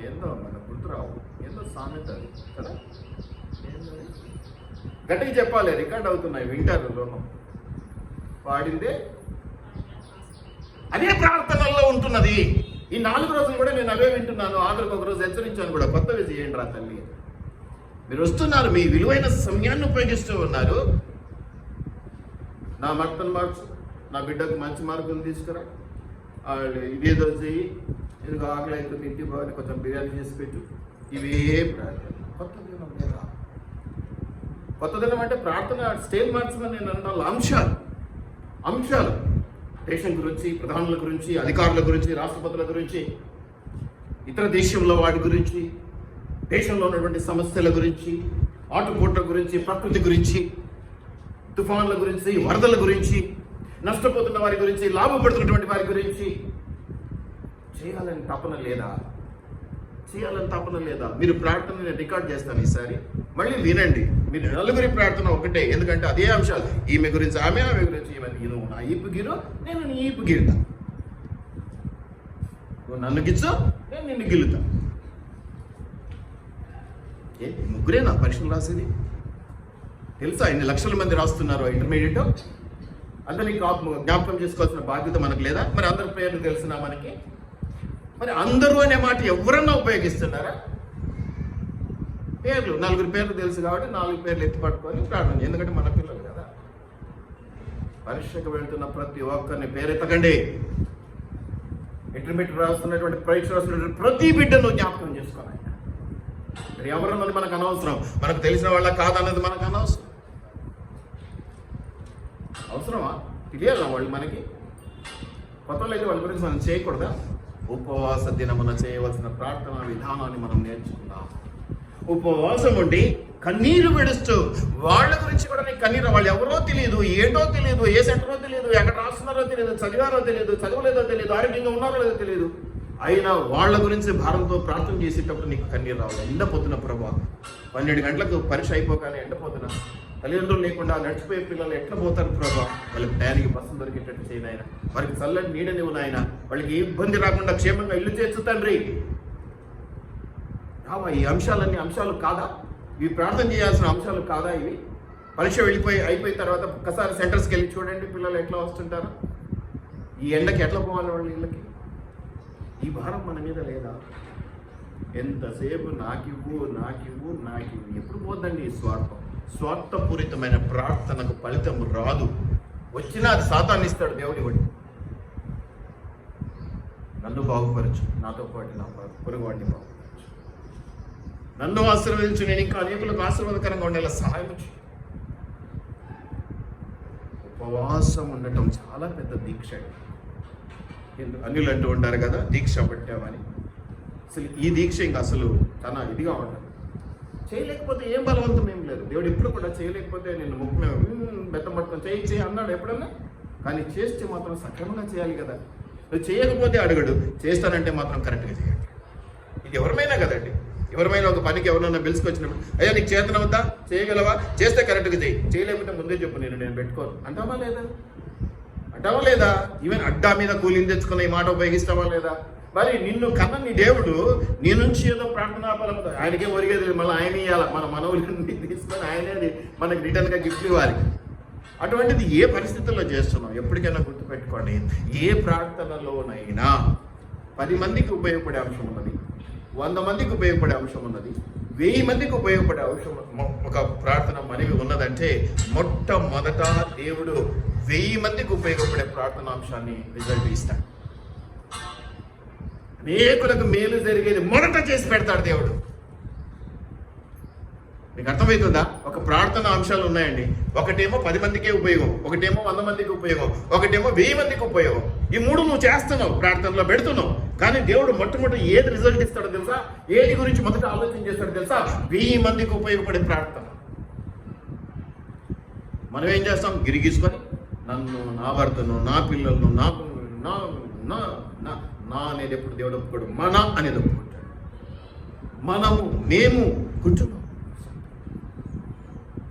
ఏందో మన గుర్తురావు, ఏందో సామెత అది కదా, గట్టిగా చెప్పాలి, రికార్డ్ అవుతున్నాయి, వింటారులోనూ. పాడిందే అదే ప్రార్థనల్లో ఉంటున్నది. ఈ 4 రోజులు కూడా నేను అవే వింటున్నాను. ఆఖరికి ఒక రోజు హెచ్చరించాను కూడా, కొత్తవి చేయండి రా తల్లి. మీరు వస్తున్నారు, మీ విలువైన సమయాన్ని ఉపయోగిస్తూ ఉన్నారు. నా భర్తను మార్చు, నా బిడ్డకు మంచి మార్కులు తీసుకురా, ఇదేదో చెయ్యి, ఇది ఆకలి అయితే ఇంటి బాగా కొంచెం బిర్యానీ చేసి పెట్టు. ఇవే ప్రార్థన. కొత్త దినం లేదా? కొత్త దినం అంటే ప్రార్థన స్టైల్ మార్చమని నేను అంటాను. అంశాలు దేశం గురించి, ప్రధానుల గురించి, అధికారుల గురించి, రాష్ట్రపతుల గురించి, ఇతర దేశంలో వాటి గురించి, దేశంలో ఉన్నటువంటి సమస్యల గురించి, ఆటుపోట్ల గురించి, ప్రకృతి గురించి, తుఫాన్ల గురించి, వరదల గురించి, నష్టపోతున్న వారి గురించి, లాభపడుతున్నటువంటి వారి గురించి చేయాలని తపన లేదా? మీరు ప్రార్థన నేను రికార్డ్ చేస్తాను ఈసారి, మళ్ళీ వినండి. మీరు నలుగురి ప్రార్థన ఒకటే, ఎందుకంటే అదే అంశాలు. ఈమె గురించి ఆమె గురించి ఈమె. నువ్వు నా ఈపు గిరు, నేను నీ ఈపు గిరుతా. నువ్వు నన్ను గిచ్చు, నేను నిన్ను గిల్లుతా. ముగ్గురేనా పరీక్షలు రాసేది? తెలుసా ఎన్ని లక్షల మంది రాస్తున్నారు ఇంటర్మీడియట్? అందరినీ జ్ఞాపకం చేసుకోవాల్సిన బాధ్యత మనకు లేదా? మరి అందరి పేర్లు తెలిసినా మనకి? మరి అందరూ అనే మాట ఎవరన్నా ఉపయోగిస్తున్నారా? పేర్లు, 4 పేర్లు తెలుసు కాబట్టి 4 పేర్లు ఎత్తి పట్టుకొని ప్రార్థన. ఎందుకంటే మన పిల్లలు కదా. పరీక్షకు వెళ్తున్న ప్రతి ఒక్కరిని పేరెత్తకండి. ఇంటర్మీడియట్ రాస్తున్నటువంటి పరీక్ష రాస్తున్నటువంటి ప్రతి బిడ్డను జ్ఞాపకం చేసుకోవాలి. మరి ఎవరన్నది మనకు అనవసరం, మనకు తెలిసిన వాళ్ళ కాదన్నది మనకు అనవసరం. అవసరమా? తెలియాలా వాళ్ళు మనకి? కొత్త అయితే వాళ్ళ గురించి మనం చేయకూడదా? ఉపవాస దినమున చేయవలసిన ప్రార్థన విధానాన్ని మనం నేర్చుకుందాం. ఉపవాసం ఉండి కన్నీరు విడుస్తూ, వాళ్ళ గురించి కూడా నీకు కన్నీరు. వాళ్ళు ఎవరో తెలియదు, ఏంటో తెలియదు, ఏ సెంటరో తెలియదు, ఎక్కడ రాస్తున్నారో తెలియదు, చదివారో తెలియదు, చదవలేదో తెలియదు, ఆరోగ్యంగా ఉన్నారో లేదో తెలియదు. అయినా వాళ్ళ గురించి భారంతో ప్రార్థన చేసేటప్పుడు నీకు కన్నీరు రావాలి. ఎండపోతున్న ప్రభా, 12 గంటలకు పరీక్ష అయిపోగానే ఎండపోతున్నా, తల్లిదండ్రులు లేకుండా నడిచిపోయే పిల్లలు ఎట్లా పోతారు ప్రభా? వాళ్ళకి టయానికి బస్సు దొరికేటట్టు చేయను ఆయన, వారికి చల్లని నీడనివ్వు నాయన, వాళ్ళకి ఏ ఇబ్బంది రాకుండా క్షేమంగా ఇల్లు చేర్చు తండ్రి. రావా, ఈ అంశాలు కాదా? ఇవి ప్రార్థన చేయాల్సిన అంశాలు కాదా? ఇవి పరీక్ష అయిపోయిన తర్వాత ఒక్కసారి సెంటర్స్కి వెళ్ళి చూడండి, పిల్లలు ఎట్లా వస్తుంటారు, ఈ ఎండకి ఎట్లా పోవాలి వాళ్ళ ఇళ్ళకి. ఈ భారం మన మీద లేదా? ఎంతసేపు నాకివ్వు ఎప్పుడు పోద్దండి ఈ స్వార్థపూరితమైన ప్రార్థనకు ఫలితం రాదు. వచ్చినా అది సాతాన్ని ఇస్తాడు దేవుడి వాడి. నన్ను బాగుపరచు, నాతో పాటు నా పొరుగువాడిని బాగుపరచు, నన్ను ఆశీర్వదించు, నేను ఇంకా అనేకులకు ఆశీర్వాదకరంగా ఉండేలా సహాయం చేయి. ఉపవాసం ఉండటం చాలా పెద్ద దీక్ష. అన్యులు అంటూ ఉంటారు కదా, దీక్ష పట్టామని. అసలు ఈ దీక్ష ఇంకా అసలు చాలా ఇదిగా ఉంటుంది. చేయలేకపోతే ఏం బలవంతం ఏం లేదు. దేవుడు ఎప్పుడు కూడా చేయలేకపోతే నేను ముఖ్యమే బెత్తం పట్టుకొని చేయి అన్నాడు ఎప్పుడన్నా. కానీ చేస్తే మాత్రం సక్రమంగా చేయాలి కదా. నువ్వు చేయకపోతే అడగడు, చేస్తానంటే మాత్రం కరెక్ట్గా చేయాలి. ఇది ఎవరమైనా కదండి, ఎవరైనా ఒక పనికి ఎవరైనా పిలుచుకొచ్చినప్పుడు, అయ్యా నీకు చేతన అవుతా, చేయగలవా, చేస్తే కరెక్ట్గా చేయి, చేయలేకపోతే ముందే చెప్పు, నేను పెట్టుకోను అంటావా లేదా? ఈవెన్ అడ్డా మీద కూలింగ్ తెచ్చుకున్న ఈ మాట ఉపయోగిస్తావా లేదా? మరి నిన్ను కన్న నీ దేవుడు నీ నుంచి ఏదో ప్రార్థనా బలం, ఆయనకే ఒరిగేది మళ్ళీ ఆయన ఇవ్వాలి, మన మనవులన్నీ తీసుకొని ఆయనే మనకి రిటర్న్గా గిఫ్ట్ ఇవ్వాలి. అటువంటిది ఏ పరిస్థితుల్లో చేస్తున్నాం ఎప్పటికైనా గుర్తుపెట్టుకోండి. ఏ ప్రార్థనలోనైనా 10 మందికి ఉపయోగపడే అంశం ఉన్నది, 100 మందికి ఉపయోగపడే అంశం ఉన్నది, 1000 మందికి ఉపయోగపడే అంశం. ఒక ప్రార్థన మనవి ఉన్నదంటే మొట్టమొదట దేవుడు 1000 మందికి ఉపయోగపడే ప్రార్థనాంశాన్ని రిజల్ట్ ఇస్తాడు. అనేకులకు మేలు జరిగేది మొదట చేసి పెడతాడు దేవుడు. మీకు అర్థమవుతుందా? ఒక ప్రార్థన అంశాలు ఉన్నాయండి. ఒకటేమో 10 మందికే ఉపయోగం, ఒకటేమో 100 మందికి ఉపయోగం, ఒకటేమో 1000 మందికి ఉపయోగం. ఈ 3 నువ్వు చేస్తున్నావు, ప్రార్థనలో పెడుతున్నావు. కానీ దేవుడు మొట్టమొదటి ఏది రిజల్ట్ ఇస్తాడో తెలుసా? ఏది గురించి మొదట ఆలోచన చేస్తాడో తెలుసా? 1000 మందికి ఉపయోగపడే ప్రార్థన. మనం ఏం చేస్తాం? గిరిగీసుకొని నన్ను, నా భర్తను, నా పిల్లలను, నాకు నా అనేది ఎప్పుడు దేవుడు ఒప్పుకోడు, మన అనేది ఒప్పుకుంటాడు. మనము, మేము కూర్చున్నాం.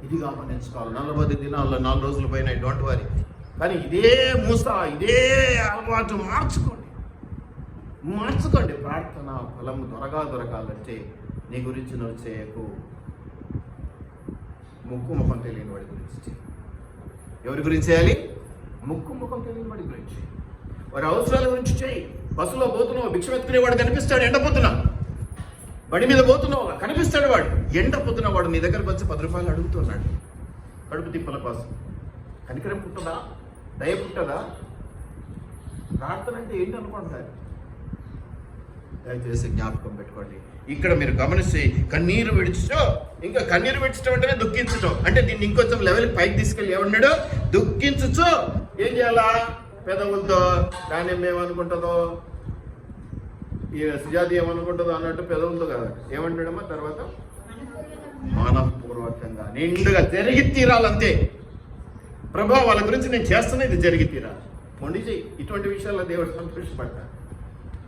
ఇది గమనించుకోవాలి. 40 దినాల్లో 4 రోజుల పైన డోంట్ వరీ. కానీ ఇదే ఇదే అలవాటు మార్చుకోండి. ప్రార్థన ఫలం త్వరగా దొరకాలంటే నీ గురించి నువ్వు చేయకు. ముఖం తెలియని వాడి గురించి చేయి. ఎవరి గురించి చేయాలి? ముఖం తెలియని వాడి గురించి. వారి అవసరాల గురించి చేయి. బస్సులో పోతున్నావు, భిక్ష వెతుకునేవాడు కనిపిస్తాడు, ఎండపోతున్నా. బడి మీద పోతున్నావు, కనిపిస్తాడు వాడు, ఎండపోతున్న వాడు నీ దగ్గరకు వచ్చి 10 రూపాయలు అడుగుతున్నాడు కడుపు తిప్పల కోసం. కనికరం పుట్టదా? దయ పుట్టదా? ప్రార్థన అంటే ఏంటి అనుకుంటారు? దయచేసి జ్ఞాపకం పెట్టుకోండి. ఇక్కడ మీరు గమనిస్తే కన్నీరు విడిచటం అంటేనే దుఃఖించటం. అంటే దీన్ని ఇంకొంచెం లెవెల్ పైకి తీసుకెళ్ళి ఏమన్నాడు? దుఃఖించచ్చు. ఏం చేయాలా? పెదవులతో. దాన్ని ఏమనుకుంటుందో, ఈ సుజాతి ఏమనుకుంటుందో అన్నట్టు పెదవులతో కదా. ఏమంటాడమ్మా తర్వాత? మానవపూర్వకంగా నిండుగా జరిగి తీరాలంతే. ప్రభా, వాళ్ళ గురించి నేను చేస్తున్నా, ఇది జరిగి తీరాలి. మొండి చేయి. ఇటువంటి విషయాల్లో దేవుడు సంతోషపడ్డా.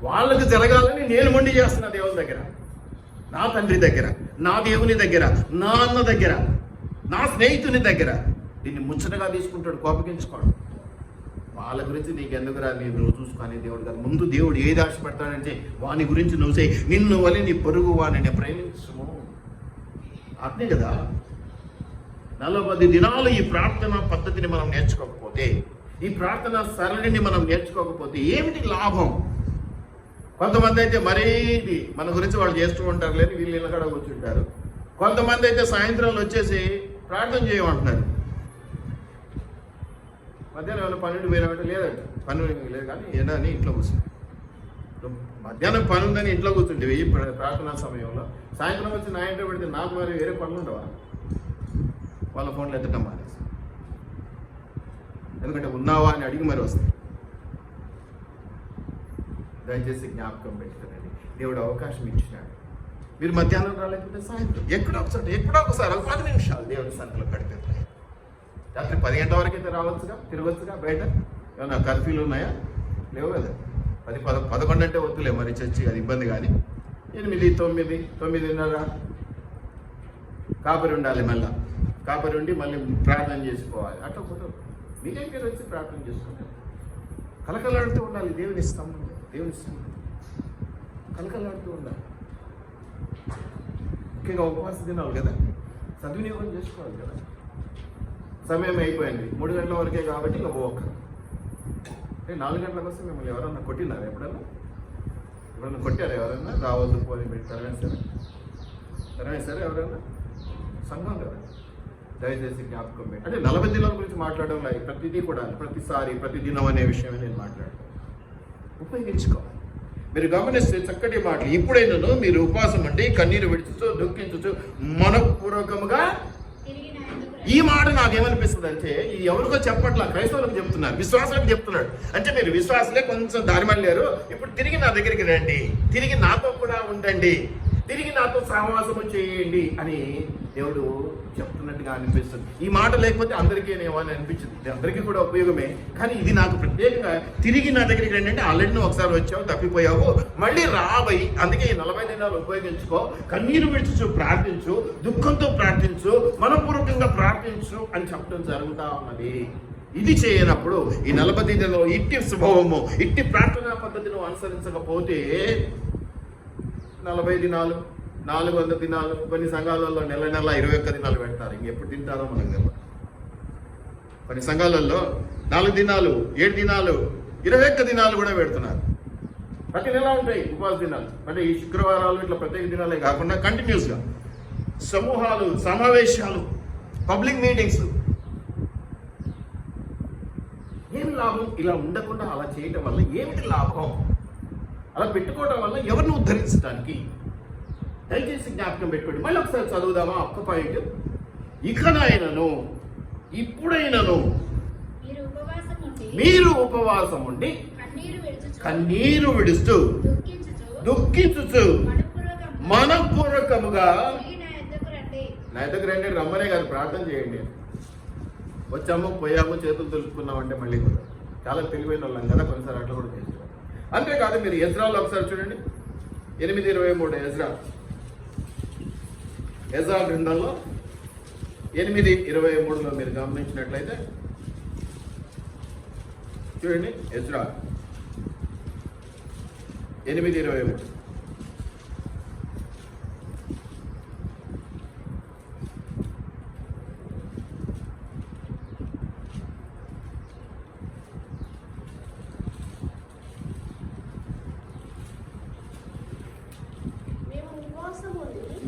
వాళ్ళకు జరగాలని నేను మొండి చేస్తున్నా దేవుని దగ్గర, నా తండ్రి దగ్గర, నా దేవుని దగ్గర, నా అన్న దగ్గర, నా స్నేహితుని దగ్గర. దీన్ని ముచ్చటగా తీసుకుంటాడు, కోపగించుకోడు. వాళ్ళ గురించి నీకు ఎందుకురా, నువ్వు చూసుకొని దేవుడు గారు. ముందు దేవుడు ఏది ఆశపడతాడంటే వాని గురించి నువ్వు చేయి. నిన్ను వలి నీ పొరుగు వాడిని ప్రేమించము. అదే కదా. 40 దినాలు ఈ ప్రార్థన పద్ధతిని మనం నేర్చుకోకపోతే, ఈ ప్రార్థన సరళిని మనం నేర్చుకోకపోతే ఏమిటి లాభం? కొంతమంది అయితే మరేది మన గురించి వాళ్ళు చేస్తూ ఉంటారు, లేదు వీళ్ళు ఇళ్ళకడ కూర్చుంటారు. కొంతమంది అయితే సాయంత్రాలు వచ్చేసి ప్రార్థన చేయమంటున్నారు. మధ్యాహ్నం ఏమైనా 12 పోయినామంటే లేదంట, పని లేదు కానీ ఏదని ఇంట్లో కూర్చుంది. మధ్యాహ్నం పని ఉందని ఇంట్లో కూర్చుంటే ఈ ప్రార్థనా సమయంలో సాయంత్రం వచ్చి నా ఇంట్లో పెడితే నాకు మరి వేరే పనులు ఉండవా? వాళ్ళ ఫోన్లు ఎత్తటం మానేసి, ఎందుకంటే ఉన్నావా అని అడిగి మరి వస్తాయి. దయచేసి జ్ఞాపకం పెట్టుకోండి. దేవుడు అవకాశం ఇచ్చినాడు. మీరు మధ్యాహ్నం రాలేకపోతే సాయంత్రం ఎక్కడో ఒకసారి 10 నిమిషాలు దేవుడి సంతలో గడిపేస్తాయి. రాత్రి 10 గంటల వరకు అయితే రావచ్చుగా, తిరగచ్చుగా. బయట ఏమన్నా కర్ఫ్యూలు ఉన్నాయా? లేవు కదా. 11 అంటే వద్దులే మరి చర్చి, అది ఇబ్బంది. కానీ 8, 9, 9:30 కాపరి ఉండాలి. మళ్ళీ కాపరి ఉండి మళ్ళీ ప్రార్థన చేసుకోవాలి. అట్లా కుదరదు. మీ దగ్గర వచ్చి ప్రార్థన చేసుకుంటారు. కలకలాడుతూ ఉండాలి. దేవుని స్తంభం, దేవుని స్తంభం కలకలాడుతూ ఉండాలి. ముఖ్యంగా ఉపవాస దినాలు కదా, సద్వినియోగం చేసుకోవాలి కదా. సమయం అయిపోయింది, 3 గంటల వరకే కాబట్టి ఇంకా పోక 4 గంటలకు వస్తే మిమ్మల్ని ఎవరన్నా కొట్టినారా? ఎప్పుడన్నా కొట్టారా? ఎవరన్నా రావద్దు పోని పెట్టి సరే ఎవరన్నా? సంఘం కదా, దయచేసి జ్ఞాపకం పెట్టి. అంటే 40 దినాల గురించి మాట్లాడడం లేదు. ప్రతిదీ కూడా ప్రతిసారి ప్రతిదినం అనే విషయమే నేను మాట్లాడతాను. ఉపయోగించుకోవాలి. మీరు గమనిస్తే చక్కటి మాటలు. ఇప్పుడైనా మీరు ఉపవాసం అంటే కన్నీరు విడుచుతూ దుఃఖించుతూ మనపూర్వకముగా. ఈ మాట నాకేమనిపిస్తుంది అంటే, ఇది ఎవరికో చెప్పట్లా, క్రైస్తవులకు చెప్తున్నారు, విశ్వాసాలకు చెప్తున్నాడు. అంటే మీరు విశ్వాసులే కొంచెం దారి మళ్ళారు, ఇప్పుడు తిరిగి నా దగ్గరికి రండి, తిరిగి నాతో కూడా ఉండండి, తిరిగి నాతో సహవాసము చేయండి అని దేవుడు చెప్తున్నట్టుగా అనిపిస్తుంది. ఈ మాట లేకపోతే అందరికీ ఏమో అని అనిపించింది. అందరికీ కూడా ఉపయోగమే, కానీ ఇది నాకు ప్రత్యేకంగా తిరిగి నా దగ్గరికి రండి అంటే, ఆల్రెడీ నువ్వు ఒకసారి వచ్చావు, తప్పిపోయావు, మళ్ళీ రాబోయి. అందుకే ఈ 40 దినాలు ఉపయోగించుకో, కన్నీరు విడుచు ప్రార్థించు, దుఃఖంతో ప్రార్థించు, మనపూర్వకంగా ప్రార్థించు అని చెప్పడం జరుగుతూ ఉన్నది. ఇది చేయనప్పుడు ఈ 40 దినాల్లో ఇట్టి స్వభావము, ఇట్టి ప్రార్థనా పద్ధతిని అనుసరించకపోతే 40 దినాలు, 400 దినాలు, కొన్ని సంఘాలలో నెల 21 దినాలు పెడతారు. ఇంకెప్పుడు తింటారో మనకు తెలియదు. కొన్ని సంఘాలలో 4 దినాలు, 7 దినాలు, 21 దినాలు కూడా పెడుతున్నారు. ప్రతి నెల ఉంటాయి ఉపవాస దినాలు. అంటే ఈ శుక్రవారాలు ఇట్లా ప్రత్యేక దినాలే కాకుండా కంటిన్యూస్గా సమూహాలు, సమావేశాలు, పబ్లిక్ మీటింగ్స్. ఏమి లాభం? ఇలా ఉండకుండా అలా చేయటం వల్ల ఏమిటి లాభం? అలా పెట్టుకోవడం వల్ల ఎవరిని ఉద్ధరించడానికి? దయచేసి జ్ఞాపకం పెట్టుకోండి. మళ్ళీ ఒకసారి చదువుదామా ఒక్క పాయింట్. ఇకనైనను, ఇప్పుడైనను మీరు ఉపవాసం ఉండి కన్నీరు విడుస్తూ దుఃఖించుచు మనపూర్వకముగా నా దగ్గర రండి. రమ్మనే కాదు, ప్రార్థన చేయండి. వచ్చాము, పోయాము, చేతులు తులుపుకున్నామంటే మళ్ళీ కూడా చాలా తెలివైన వాళ్ళం కదా, కొన్నిసారి అట్లా కూడా చేస్తాం. అంతేకాదు, మీరు ఎజ్రాలో ఒకసారి చూడండి, 8:23 ఎజ్రా గ్రంథంలో 8:23లో మీరు గమనించినట్లయితే చూడండి. ఎజ్రా 8:23.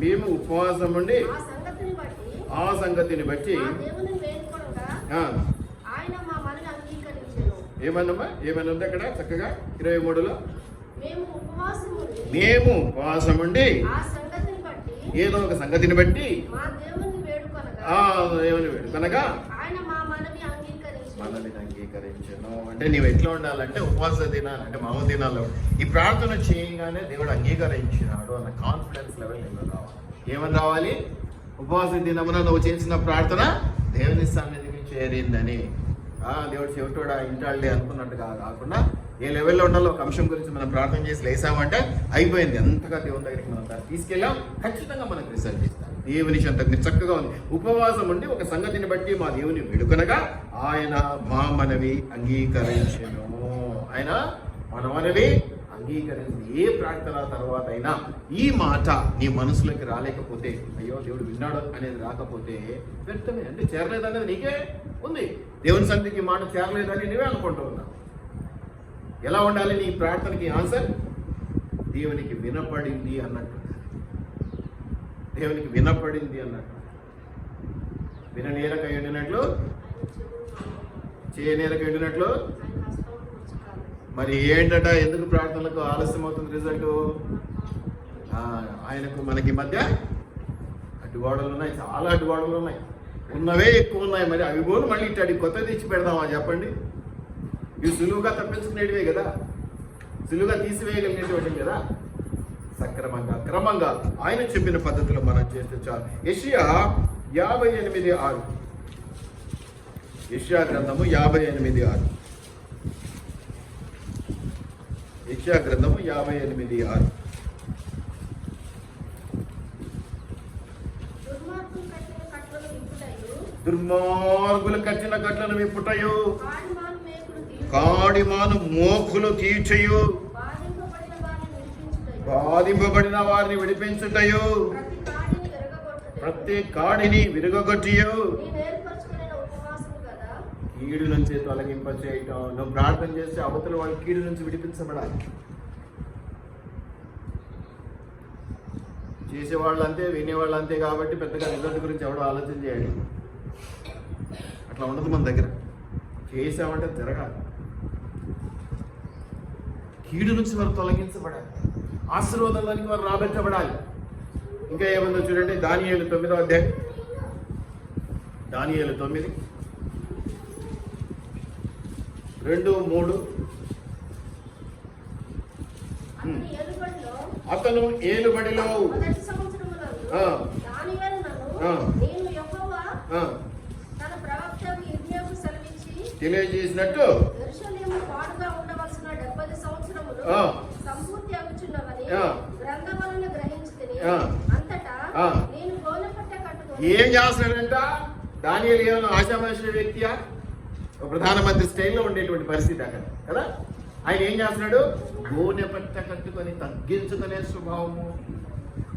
మేము ఉపవాసం ఉండి ఆ సంగతిని బట్టి ఏమన్నమ్మా, ఏమన్నా ఉంది అక్కడ చక్కగా 23లో? మేము ఉపవాసం ఉండి ఏదో ఒక సంగతిని బట్టి దేవుని వేడుకనగా మనల్ని అంగీకరించను. అంటే నీవు ఎట్లా ఉండాలంటే ఉపవాస దినాలు అంటే మామూలు దినాల్లో ఈ ప్రార్థన చేయగానే దేవుడు అంగీకరించినాడు అన్న కాన్ఫిడెన్స్ లెవెల్ నీలో రావాలి. ఏమని రావాలి? ఉపవాస దినమున నువ్వు చేసిన ప్రార్థన దేవుని సన్నిధికి చేరిందని. దేవుడు చెవిటోడా ఇంటాళ్ళే అనుకున్నట్టుగా కాకుండా ఏ లెవెల్లో ఉండాలో ఒక అంశం గురించి మనం ప్రార్థన చేసి లేసామంటే అయిపోయింది. ఎంతగా దేవుని దగ్గరికి మనం తీసుకెళ్ళాం, ఖచ్చితంగా మనకు రిజల్ట్ ఇస్తాం. దేవుని చెంత చక్కగా ఉంది. ఉపవాసం ఉండి ఒక సంగతిని బట్టి మా దేవుని వేడుకనగా ఆయన మా మనవి అంగీకరించెను. ఆయన మన మనవి అంగీకరించింది. ఏ ప్రార్థన తర్వాత అయినా ఈ మాట నీ మనసులోకి రాలేకపోతే, అయ్యో దేవుడు విన్నాడు అనేది రాకపోతే వ్యర్థమే. అంటే చేరలేదనేది నీకే ఉంది. దేవుని సన్నిధికి మాట చేరలేదని నీవే అనుకుంటూ ఉన్నావు. ఎలా ఉండాలి నీ ప్రార్థనకి ఆన్సర్? దేవునికి వినపడింది అన్నట్టు. దేవునికి వినపడింది అన్నట్టు. విననేరక ఎండినట్లు, చేయనేరక ఎండినట్లు. మరి ఏంటట, ఎందుకు ప్రార్థనలకు ఆలస్యం అవుతుంది రిజల్ట్? ఆయనకు మనకి మధ్య అడ్డుగోడలు ఉన్నాయి, చాలా అడ్డుగోడలు ఉన్నాయి. ఉన్నవే ఎక్కువ ఉన్నాయి. మరి అవి కూడా మళ్ళీ ఇట్టాడి కొత్త తెచ్చి పెడదామా చెప్పండి? ఇవి సులువుగా తప్పించుకునేటివే కదా, సులువుగా తీసివేయగలిగేటువంటి కదా. సక్రమంగా క్రమంగా ఆయన చెప్పిన పద్ధతిలో మనం చేస్తే చాలు. యెషయా 58:6. యెషయా గ్రంథము 58:6. యెషయా గ్రంథము 58:6. దుర్మార్గులు కట్టిన కట్లను విప్పుటయు, కాడిమాను మోకులు తీర్చయు, బాధింపబడిన వారిని విడిపించుటయు, ప్రతి కాడిని విరగొట్టయు, కీడు నుంచి తొలగింప చేయటం. నువ్వు ప్రార్థన చేస్తే అవతల వాళ్ళు కీడు నుంచి విడిపించబడాలి. చేసేవాళ్ళు అంతే, వినేవాళ్ళు అంతే. కాబట్టి పెద్దగా రిజల్ట్ గురించి ఎవడో ఆలోచన చేయాలి. అట్లా ఉండదు మన దగ్గర. చేసామంటే జరగాలి. కీడు నుంచి వారు తొలగించబడాలి, ఆశీర్వాదానికి వారు రాబెట్టబడాలి. ఇంకా ఏముందో చూడండి, దానియేలు 9వ అధ్యాయం. దానియేలు 9:2-3. అతను ఏలుబడిలో తెలియజేసినట్టు ఏం చేస్తున్నాడంట దానియేలు? ఏమైనా ఆశామాషి వ్యక్తియా? ప్రధానమంత్రి స్టైల్లో ఉండేటువంటి పరిస్థితి అక్కడ కదా. ఆయన ఏం చేస్తున్నాడు? గోనె పట్ట కట్టుకొని తగ్గించుకునే స్వభావము.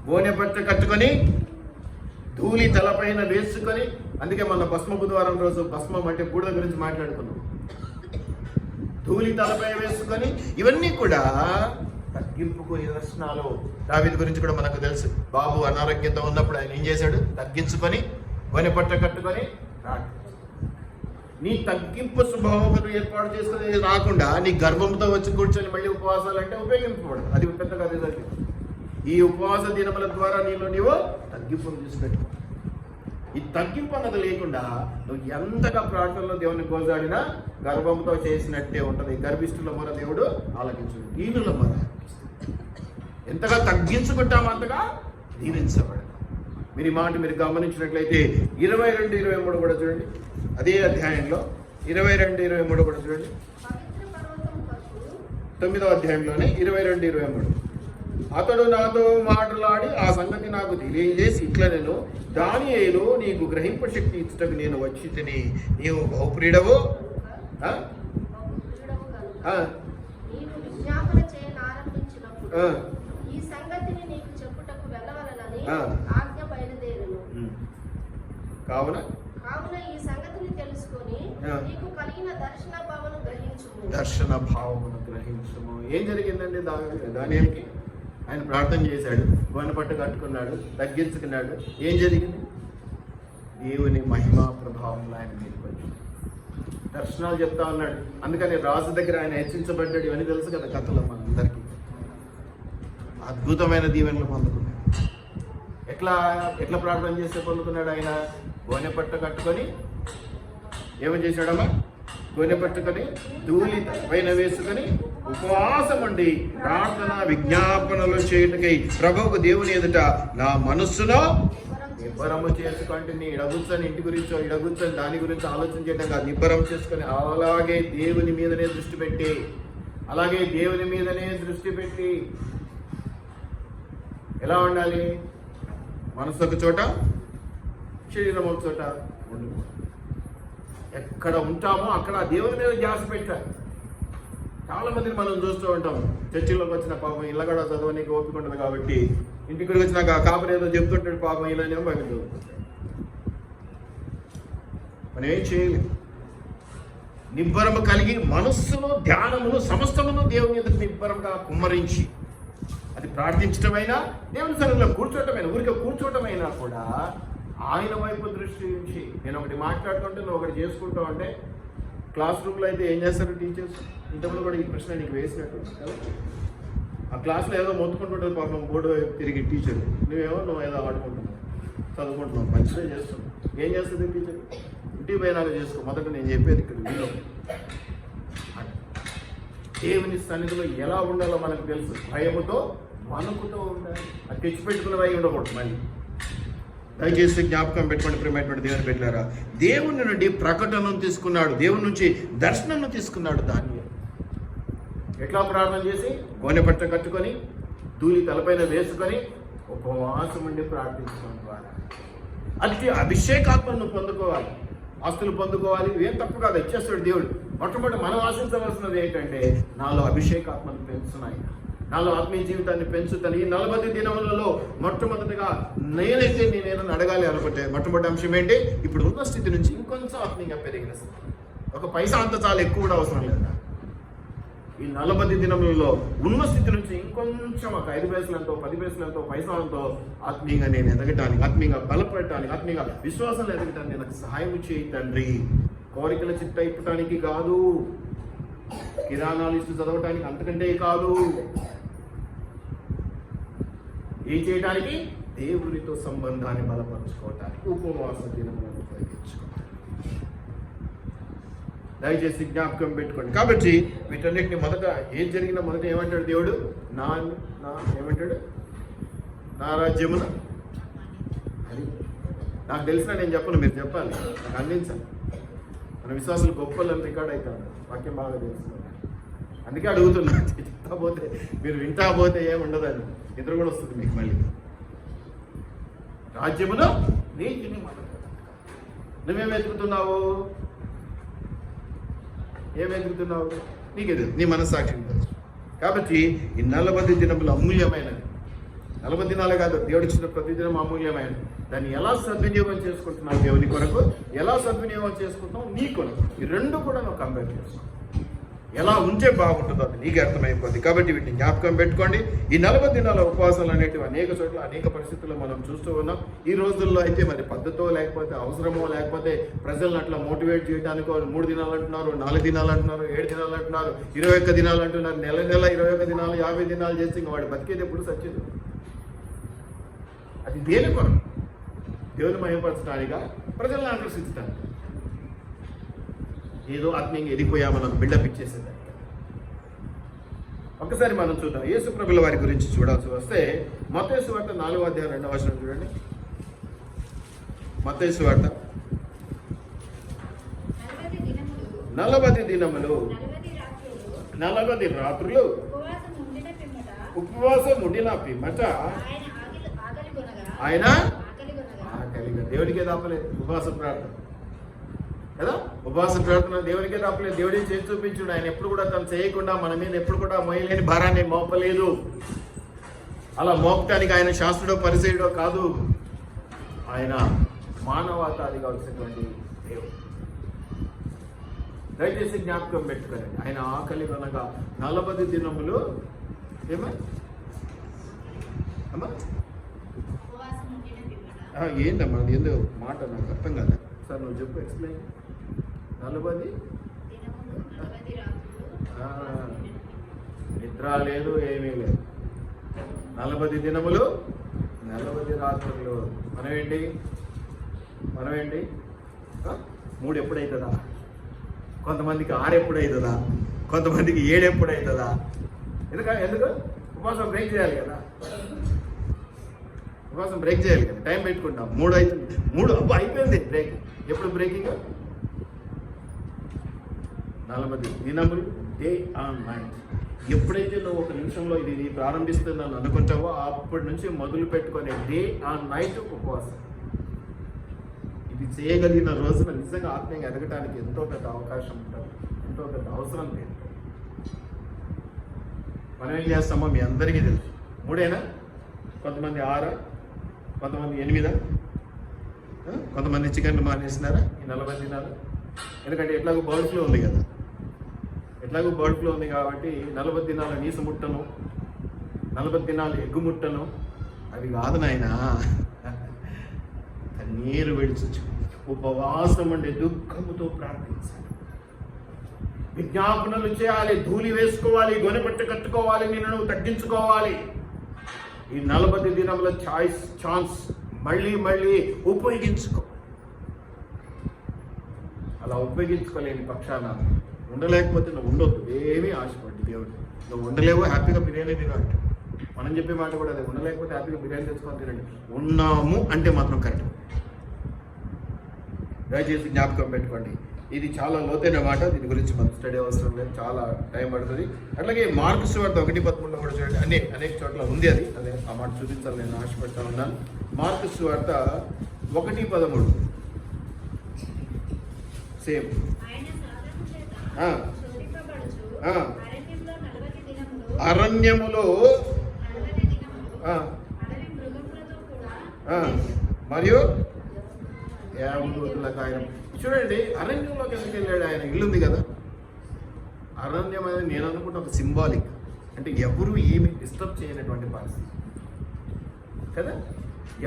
గోనె పట్ట కట్టుకొని ధూళి తలపైన వేసుకొని, అందుకే మన భస్మ బుధవారం రోజు భస్మం అంటే బూడిద గురించి మాట్లాడుకున్నాం. ధూళి తలపై వేసుకొని, ఇవన్నీ కూడా తగ్గింపుకు నిదర్శనాలు. దావీదు గురించి కూడా మనకు తెలుసు. బాబు అనారోగ్యంతో ఉన్నప్పుడు ఆయన ఏం చేశాడు? తగ్గించుకొని గోనె పట్ట కట్టుకొని రాడు. నీ తగ్గింపు స్వభావం ఏర్పాటు చేసుకుని రాకుండా నీ గర్భంతో వచ్చి కూర్చొని మళ్ళీ ఉపవాసాలు అంటే ఉపయోగించబడదు. అది పెద్దగా రిజల్ట్. ఈ ఉపవాస దినముల ద్వారా నీవు తగ్గింపును తీసుకెట్టు. ఈ తగ్గింపు అన్నది లేకుండా నువ్వు ఎంతగా ప్రార్థనలో దేవుని గోజాడినా గర్భంతో చేసినట్టే ఉంటుంది. గర్భిష్ఠుల మొర దేవుడు ఆలకించుడు, దీనుల మొర ఎంతగా తగ్గించుకుంటామో అంతగా దీవించబడదు. మీరు ఈ మాట మీరు గమనించినట్లయితే 22-23 కూడా చూడండి. అదే అధ్యాయంలో 22-23 కూడా చూడండి. 9వ అధ్యాయంలోనే 22-23. అతడు నాతో మాట్లాడి ఆ సంగతి నాకు తెలియజేసి ఇట్లా, నేను దానియేలు నీకు గ్రహింప శక్తి ఇచ్చటకు నేను వచ్చి తిని, నీవు బహుప్రియుడవు కావున ఈ సంగతిని తెలుసుకొని నీకు కలిగిన దర్శన భావమును గ్రహించుము. ఏం జరిగిందండి దానియేలుకి? ఆయన ప్రార్థన చేశాడు, గోనె పట్టు కట్టుకున్నాడు, తగ్గించుకున్నాడు. ఏం జరిగింది? దేవుని మహిమా ప్రభావంలో ఆయన మీదకి వచ్చింది. దర్శనాలు చెప్తా ఉన్నాడు. అందుకని రాజు దగ్గర ఆయన హెచ్చించబడ్డాడు. ఇవన్నీ తెలుసు కదా కథలో మనందరికీ. అద్భుతమైన దీవెనలు పొందుకున్నాడు. ఎట్లా ప్రార్థన చేస్తే పొందుకున్నాడు? ఆయన గోనె పట్టు కట్టుకొని ఏమని చేశాడమ్మా? గోనె పట్టుకొని ధూళి పైన వేసుకొని ఉపవాసం ఉండి ప్రార్థన విజ్ఞాపనలు చేయుటకై ప్రభువుకు దేవుని ఎదుట నా మనస్సులో నిబ్బరము చేసుకుంటే, నీ ఇడగుచ్చని ఇంటి గురించో ఇడగుచ్చని దాని గురించి ఆలోచన చేయడం కాదు. నిబ్బరం చేసుకొని అలాగే దేవుని మీదనే దృష్టి పెట్టి ఎలా ఉండాలి? మనసు ఒక చోట, శరీరం ఒక చోట ఉండు. ఎక్కడ ఉంటామో అక్కడ దేవుని మీద ధ్యాస పెట్టాలి. చాలా మందిని మనం చూస్తూ ఉంటాం. చర్చిలోకి వచ్చిన పాపం ఇళ్ళ కూడా చదవడానికి ఓపిక ఉంటుంది కాబట్టి ఇంటికి వచ్చినాక కాపరి ఏదో చెప్తుంటాడు, పాపం ఇలానేమో బయట చదువుతుంటాడు. మనం ఏం చేయలేదు. నిబ్బరము కలిగి మనస్సును ధ్యానమును సమస్తమును దేవుని ఎదుట నిబ్బరంగా కుమ్మరించి, అది ప్రార్థించటమైనా దేవుని సన్నిధిలో కూర్చోటమైనా, ఊరికే కూర్చోటమైనా కూడా ఆయన వైపు దృష్టి ఉంచి. నేను ఒకటి మాట్లాడుతుంటే నువ్వు ఒకటి చేసుకుంటా అంటే, క్లాస్ రూమ్లో అయితే ఏం చేస్తారు టీచర్స్? ఇంతకుముందు కూడా ఈ ప్రశ్న నీకు వేసినట్టు కదా. ఆ క్లాస్లో ఏదో మొత్తుకుంటుంటుంది పాపం బోర్డు తిరిగి టీచర్. నువ్వు ఏదో ఆడుకుంటున్నావు, చదువుకుంటున్నావు, మంచిగా చేస్తున్నావు. ఏం చేస్తుంది టీచర్? ఇంటికి పోయినాక చేసుకో. మొదట నేను చెప్పేది ఇక్కడ వీళ్ళు దేవుని సన్నిధిలో ఎలా ఉండాలో మనకు తెలుసు. భయముతో వణుకుతో ఉండాలి. అది తెచ్చిపెట్టుకున్నవై ఉండకూడదు. మళ్ళీ దయచేసి జ్ఞాపకం పెట్టుకోండి ప్రియమైనటువంటి దేవుని బిడ్డలారా. దేవుని నుండి ప్రకటనను తీసుకున్నాడు, దేవుని నుంచి దర్శనం తీసుకున్నాడు దానియేలు. ఎట్లా ప్రార్థన చేసి గోనె పట్ట కట్టుకొని ధూళి తలపైన వేసుకొని ఉపవాసం ఉండి ప్రార్థించడం ద్వారా అతి అభిషేకాత్మను నువ్వు పొందుకోవాలి. ఆస్తులు పొందుకోవాలి, ఏం తప్పు కాదు, ఇచ్చేస్తాడు దేవుడు. మొట్టమొదటి మనం ఆశించవలసినది ఏంటంటే నాలో అభిషేకాత్మను పెంచుతున్నాయి, నాలో ఆత్మీయ జీవితాన్ని పెంచుతాను. ఈ 40 దినములలో మొట్టమొదటిగా నేనేదో అడగాలి అనుకుంటే మొట్టమొదటి అంశం ఏంటి? ఇప్పుడు ఉన్న స్థితి నుంచి ఇంకొంచెం ఆత్మీయంగా పెరిగిన స్థితి. ఒక పైసా అంత చాలా ఎక్కువ కూడా అవసరం లేదు. ఈ 40 దినములలో ఉన్న స్థితి నుంచి ఇంకొంచెం ఒక 5 పైసలంతో 10 పైసలంతో పైసలంతో ఆత్మీయంగా నేను ఎదగటానికి, ఆత్మీయంగా బలపడటానికి, ఆత్మీయంగా విశ్వాసంలో ఎదగటానికి నాకు సహాయం చేయి తండ్రి. కోరికల చిట్ట ఇప్పటానికి కాదు, కిరాణా లిస్టు చదవటానికి అంతకంటే కాదు, ఏం చేయడానికి? దేవునితో సంబంధాన్ని బలపరుచుకోవటానికి ఉపవాస దినములను ఉపయోగించుకోవాలి. దయచేసి జ్ఞాపకం పెట్టుకోండి. కాబట్టి వీటన్నిటిని మొదట ఏం జరిగినా మొదట ఏమంటాడు దేవుడు? నా ఏమంటాడు? నా రాజ్యమున అది నాకు తెలిసిన నేను చెప్పను, మీరు చెప్పాలి, నాకు అందించాలి. మన విశ్వాసాలు గొప్పలను రికార్డ్ అవుతాడు, వాక్యం బాగా తెలుస్తుంది. అందుకే అడుగుతున్నా, చెప్తా పోతే మీరు వింటా పోతే ఏముండదని నిద్ర కూడా వస్తుంది మీకు. మళ్ళీ రాజ్యములో నీతిని మొదట. నువ్వేం వెతుకుతున్నావు? ఏం వెతుకుతున్నావు? నీకేది నీ మనస్సాక్షిని తెలుసు. కాబట్టి ఈ 40 దినములు అమూల్యమైనది. 40 దినాలే కాదు, దేవుడు ఇచ్చిన ప్రతి దినం అమూల్యమైనది. దాన్ని ఎలా సద్వినియోగం చేసుకుంటున్నావు దేవుని కొరకు, ఎలా సద్వినియోగం చేసుకుంటున్నావు నీ కొరకు, ఈ రెండు కూడా నువ్వు కంపేర్ చేసుకో. ఎలా ఉంటే బాగుంటుందో అది నీకు అర్థమైపోద్ది. కాబట్టి వీటిని జ్ఞాపకం పెట్టుకోండి. ఈ 40 దినాల ఉపవాసాలు అనేటివి అనేక చోట్ల అనేక పరిస్థితుల్లో మనం చూస్తూ ఉన్నాం. ఈ రోజుల్లో అయితే మరి పద్ధతో లేకపోతే అవసరమో లేకపోతే ప్రజలను అట్లా మోటివేట్ చేయడానికి 3 దినాలు అంటున్నారు, 4 దినాలు అంటున్నారు, 7 దినాలు అంటున్నారు, 21 దినాలు అంటున్నారు. నెల 21 దినాలు 50 దినాలు చేస్తే ఇంకా వాడు బతికేది ఎప్పుడు సచ్చేది. అది దేని కొరకు? దేవుని మహిమపరచడానిగా, ప్రజలను ఆకర్షించడానికి, ఏదో ఆత్మీయంగా ఎదిగిపోయామని బిల్డప్ ఇచ్చేసేది. ఒకసారి మనం చూద్దాం యేసు ప్రభుల వారి గురించి చూడాల్సి వస్తే మత్తయి సువార్త 4వ అధ్యాయం 2వ వచనం చూడండి. మత్తయి సువార్త 40 దినములు 40 రాత్రులు ఉపవాసం ఉండిన పిమ్మట ఆయన దేవుడికే తప్పలేదు. ఉపవాస ప్రార్థన కదా, ఉపవాస ప్రార్థన దేవుడికే తప్పలేదు. దేవుడికి చేసి చూపించుడు. ఆయన ఎప్పుడు కూడా తను చేయకుండా మన మీద ఎప్పుడు కూడా మోయలేని భారాన్ని మోపలేదు. అలా మోపటానికి ఆయన శాస్త్రుడో పరిచయుడో కాదు, ఆయన మానవతాదిగా వచ్చినటువంటి దేవుడు. దయచేసి జ్ఞాపకం పెట్టుకోండి. ఆయన ఆకలి కనుక 40 దినములు ఏంటమ్మా ఏందో మాట నాకు అర్థం కాదు సార్, నువ్వు చెప్పు, ఎక్స్ప్లెయిన్. 40 నిద్ర లేదు, ఏమీ లేదు. 40 దినములు 40 రాత్రులు. మనమేంటి 3 ఎప్పుడవుతుందా? కొంతమందికి 6 ఎప్పుడవుతుందా? కొంతమందికి 7 ఎప్పుడవుతుందా? ఎందుకు ఉపవాసం బ్రేక్ చేయాలి కదా, ఉపవాసం బ్రేక్ చేయాలి కదా, టైం పెట్టుకుంటాం. 3 అవుతుంది, 3 అయిపోయింది బ్రేక్. ఎప్పుడు బ్రేకింగ్? 40 దినములు, డే అండ్ నైట్. ఎప్పుడైతే నువ్వు ఒక నిమిషంలో ఇది ప్రారంభిస్తున్నాను అనుకుంటావో అప్పటి నుంచి మొదలు పెట్టుకునే డే అండ్ నైట్ ఉపవాసం. ఇది చేయగలిగిన రోజున నిజంగా ఆత్మీయంగా ఎదగటానికి ఎంతో పెద్ద అవకాశం ఉంటుంది, ఎంతో పెద్ద అవసరం లేదు. మనం ఏం చేస్తామో మీ అందరికీ తెలుసు. 3 కొంతమంది 6, కొంతమంది 8, కొంతమంది చికెన్ మానేసినారా ఈ 40 దినాలు. ఎందుకంటే ఎట్లాగో బర్డ్ ఫ్లూ ఉంది కదా, ఎట్లాగో బర్డ్ ఫ్లూ ఉంది కాబట్టి 40 దినాలు నీసు ముట్టను, 40 దినాలు ఎగ్గు ముట్టను, అవి కాదు నాయన. నీరు విడిచు ఉపవాసం ఉండే దుఃఖముతో ప్రార్థించాలి, విజ్ఞాపనలు చేయాలి, ధూళి వేసుకోవాలి, గొనెపట్టు కట్టుకోవాలి, నిన్ను నువ్వు తగ్గించుకోవాలి. ఈ 40 దినముల ఛాన్స్ మళ్ళీ ఉపయోగించుకో. అలా ఉపయోగించుకోలేని పక్షాన ఉండలేకపోతే నువ్వు ఉండొద్దు. ఏమీ ఆశపడ్డి దేవుడు నువ్వు ఉండలేవు, హ్యాపీగా బిర్యానీ తినండి. మనం చెప్పే మాట కూడా అదే, ఉండలేకపోతే హ్యాపీగా బిర్యానీ తెచ్చుకొని తినండి. ఉన్నాము అంటే మాత్రం కరెక్ట్. దయచేసి జ్ఞాపకం పెట్టుకోండి. ఇది చాలా లోతైన మాట, దీని గురించి మనం స్టడీ అవసరం లేదు, చాలా టైం పడుతుంది. అట్లాగే మార్కు సువార్త 1:13 కూడా చూడండి, అనేక చోట్ల ఉంది అది, అదే ఆ మాట చూపించాలి నేను ఆశపడతా ఉన్నాను. మార్కు సువార్త 1:13 సేమ్. అరణ్యములో మరియు ఆయన చూడండి, అరణ్యంలోకి ఎందుకు వెళ్ళాడు? ఆయన ఇల్లు ఉంది కదా. అరణ్యం అనేది నేను అనుకుంటే ఒక సింబాలిక్, అంటే ఎవరు ఏమి డిస్టర్బ్ చేయనటువంటి పరిస్థితి కదా.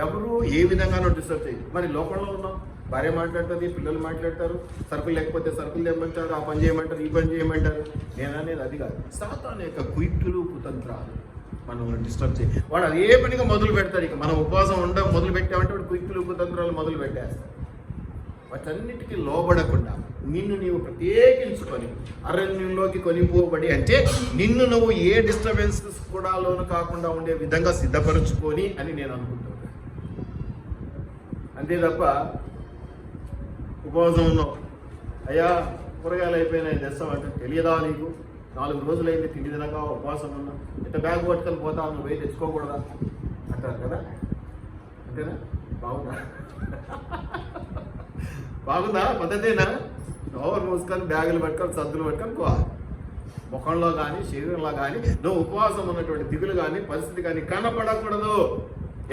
ఎవరు ఏ విధంగానో డిస్టర్బ్ చేయరు. మరి లోకంలో ఉన్నాం, భార్య మాట్లాడుతుంది, పిల్లలు మాట్లాడతారు, సరుకులు లేకపోతే సరుకులు తెమ్మంటారు, ఆ పని చేయమంటారు, ఈ పని చేయమంటారు. నేను అనేది అది కాదు. సాతాను యొక్క కుయుక్తులు కుతంత్రాలు మనం డిస్టర్బ్ చేయి. వాడు అదే పనిగా మొదలు పెడతాడు. ఇక మనం ఉపవాసం మొదలు పెట్టామంటే వాడు కుయుక్తులు కుతంత్రాలు మొదలు పెట్టేస్తాడు. వాటన్నిటికీ లోబడకుండా నిన్ను నీవు ప్రత్యేకించుకొని అరణ్యంలోకి కొనిపోబడి, అంటే నిన్ను నువ్వు ఏ డిస్టర్బెన్సెస్ కూడా లోను కాకుండా ఉండే విధంగా సిద్ధపరచుకొని అని నేను అనుకుంటున్నాను. అంతే తప్ప ఉపవాసం ఉన్నావు, అయ్యా కూరగాయలు అయిపోయినాయి తెస్తామంటే తెలియదా నీకు? 4 రోజులైంది తిండి తినక ఉపవాసం ఉన్నా, ఇంత బ్యాగ్ పట్టుకొని పోతావు, నువ్వు పోయి తెచ్చుకోకూడదా అంటారు కదా. అంతేనా? బాగుందా పద్ధతేనా? ఓవర్ మూసుకొని బ్యాగులు పట్టుకొని సద్దులు పట్టుకొని పోవాలి. ముఖంలో కానీ శరీరంలో కానీ నువ్వు ఉపవాసం ఉన్నటువంటి దిగులు కానీ పరిస్థితి కానీ కనపడకూడదు.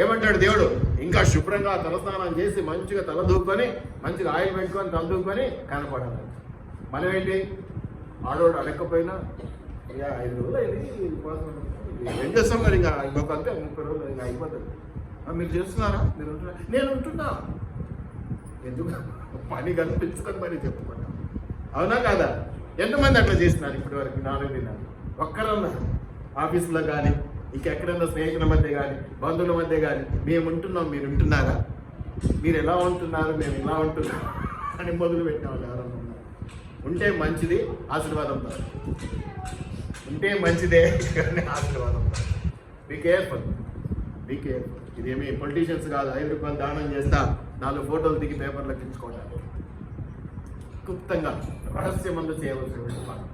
ఏమంటాడు దేవుడు? ఇంకా శుభ్రంగా తలస్నానం చేసి మంచిగా తల దూకొని మంచిగా ఆయిల్ పెట్టుకొని తల దూకొని కనపడాలి. మనం ఏంటి, ఆడవాడు అడగకపోయినా 5 రోజులు అయింది ఉపవాసం, ఏం చేస్తాం మరి, ఇంకా ఇంకొక అంతే 30 రోజులు ఇంకా అయిపోతుంది. మీరు చేస్తున్నారా? మీరు ఉంటున్నా? నేను ఉంటున్నా. ఎందుకు? పని కనిపించుకొని మరి చెప్పుకున్నాం. అవునా కాదా? ఎంతమంది అట్లా చేస్తున్నారు ఇప్పటి వరకు? 4 దినాలు ఒక్కరన్నారు ఆఫీసులో కానీ ఇంకెక్కడన్నా స్నేహితుల మధ్య కానీ బంధువుల మధ్య కానీ మేము ఉంటున్నాం, మీరు ఉంటున్నారా? మీరు ఎలా ఉంటున్నారు, మేము ఎలా ఉంటున్నాం అని మొదలు పెట్టిన వాళ్ళు ఎవరన్నా ఉన్నారు? ఉంటే మంచిది, ఆశీర్వాదం కాదు. ఉంటే మంచిదే కానీ ఆశీర్వాదం కాదు. Be careful, be careful. ఇదేమి పొలిటీషియన్స్ కాదు. 5 రూపాయలు దానం చేస్తా 4 ఫోటోలు దిగి పేపర్లో తెచ్చుకోవడానికి గుప్తంగా రహస్యమందు చేయవలసినటువంటి పని.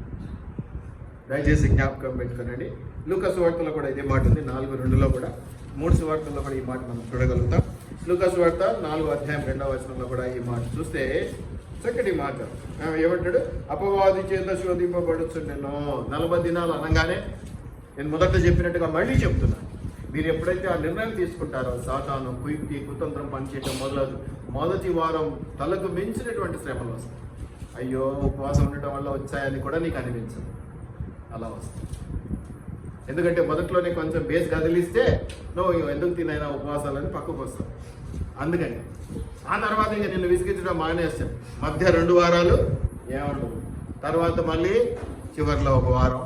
దయచేసి జ్ఞాపకం పెట్టుకునండి. లూకా సువార్తలో కూడా ఇదే మాట ఉంది. 4:2లో కూడా, 3 సువార్తల్లో కూడా ఈ మాట మనం చూడగలుగుతాం. లూకా సువార్త 4వ అధ్యాయం 2వ వచనంలో కూడా ఈ మాట చూస్తే చక్కటి మాట. ఏమంటాడు? అపవాది చేత శోధింపబడుచుండెను. 40 దినాలు అనగానే నేను మొదట చెప్పినట్టుగా మళ్ళీ చెప్తున్నాను. మీరు ఎప్పుడైతే ఆ నిర్ణయం తీసుకుంటారో సాతాను కుయుక్తి కుతంత్రం పనిచేయడం మొదలదు. మొదటి వారం తలకు మించినటువంటి శ్రమలు వస్తాయి. అయ్యో ఉపవాసం ఉండటం వల్ల వచ్చాయని కూడా నీకు అనిపించదు, అలా వస్తుంది. ఎందుకంటే మొదట్లోనే కొంచెం బేస్ కదిలిస్తే నువ్వు ఎందుకు తినైనా ఉపవాసాలని పక్కకు వస్తావు. అందుకని ఆ తర్వాత ఇంకా నిన్ను విసిగించడం మానేస్తాం. మధ్య 2 వారాలు ఏమంటుంది, తర్వాత మళ్ళీ చివరిలో 1 వారం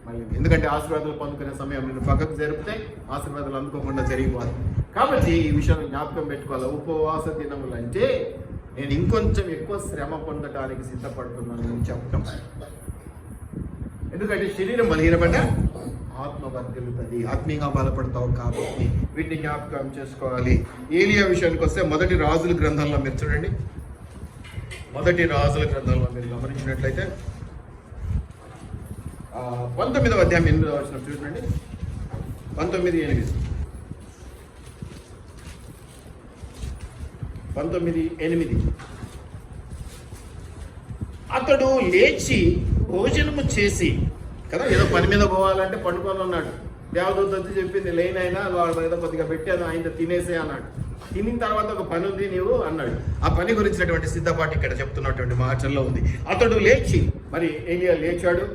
మళ్ళీ. ఎందుకంటే ఆశీర్వాదాలు పొందుకునే సమయం నిన్ను పక్కకు జరిపితే ఆశీర్వాదాలు అందుకోకుండా జరిగిపోవాలి. కాబట్టి ఈ విషయాన్ని జ్ఞాపకం పెట్టుకోవాలి. ఉపవాస దినములు అంటే నేను ఇంకొంచెం ఎక్కువ శ్రమ పొందడానికి సిద్ధపడుతున్నాను అని చెప్పటం. ఎందుకంటే శరీరం బలహీనపడ్డ ఆత్మ వర్ధిల్లుతుంది, ఆత్మీయంగా బలపడతావు. కాబట్టి వీటిని జ్ఞాపకం చేసుకోవాలి. ఏలియా విషయానికి వస్తే 1 రాజుల గ్రంథంలో మీరు చూడండి. 1 రాజుల గ్రంథంలో మీరు గమనించినట్లయితే 19వ అధ్యాయం 8వ వచనం చూడండి. 19:8 19:8 అతడు లేచి భోజనము చేసి కదా, ఏదో పని మీద పోవాలంటే పండుకొని ఉన్నాడు. దేవదూత వచ్చి చెప్పింది, లేనైనా వాడి మీద కొద్దిగా పెట్టాను, ఆయన తినేసే అన్నాడు. తినిన తర్వాత ఒక పని ఉంది నీవు అన్నాడు. ఆ పని గురించినటువంటి సిద్ధపాటు ఇక్కడ చెప్తున్నటువంటి మాటల్లో ఉంది. అతడు లేచి, మరి ఏలియా లేచాడు,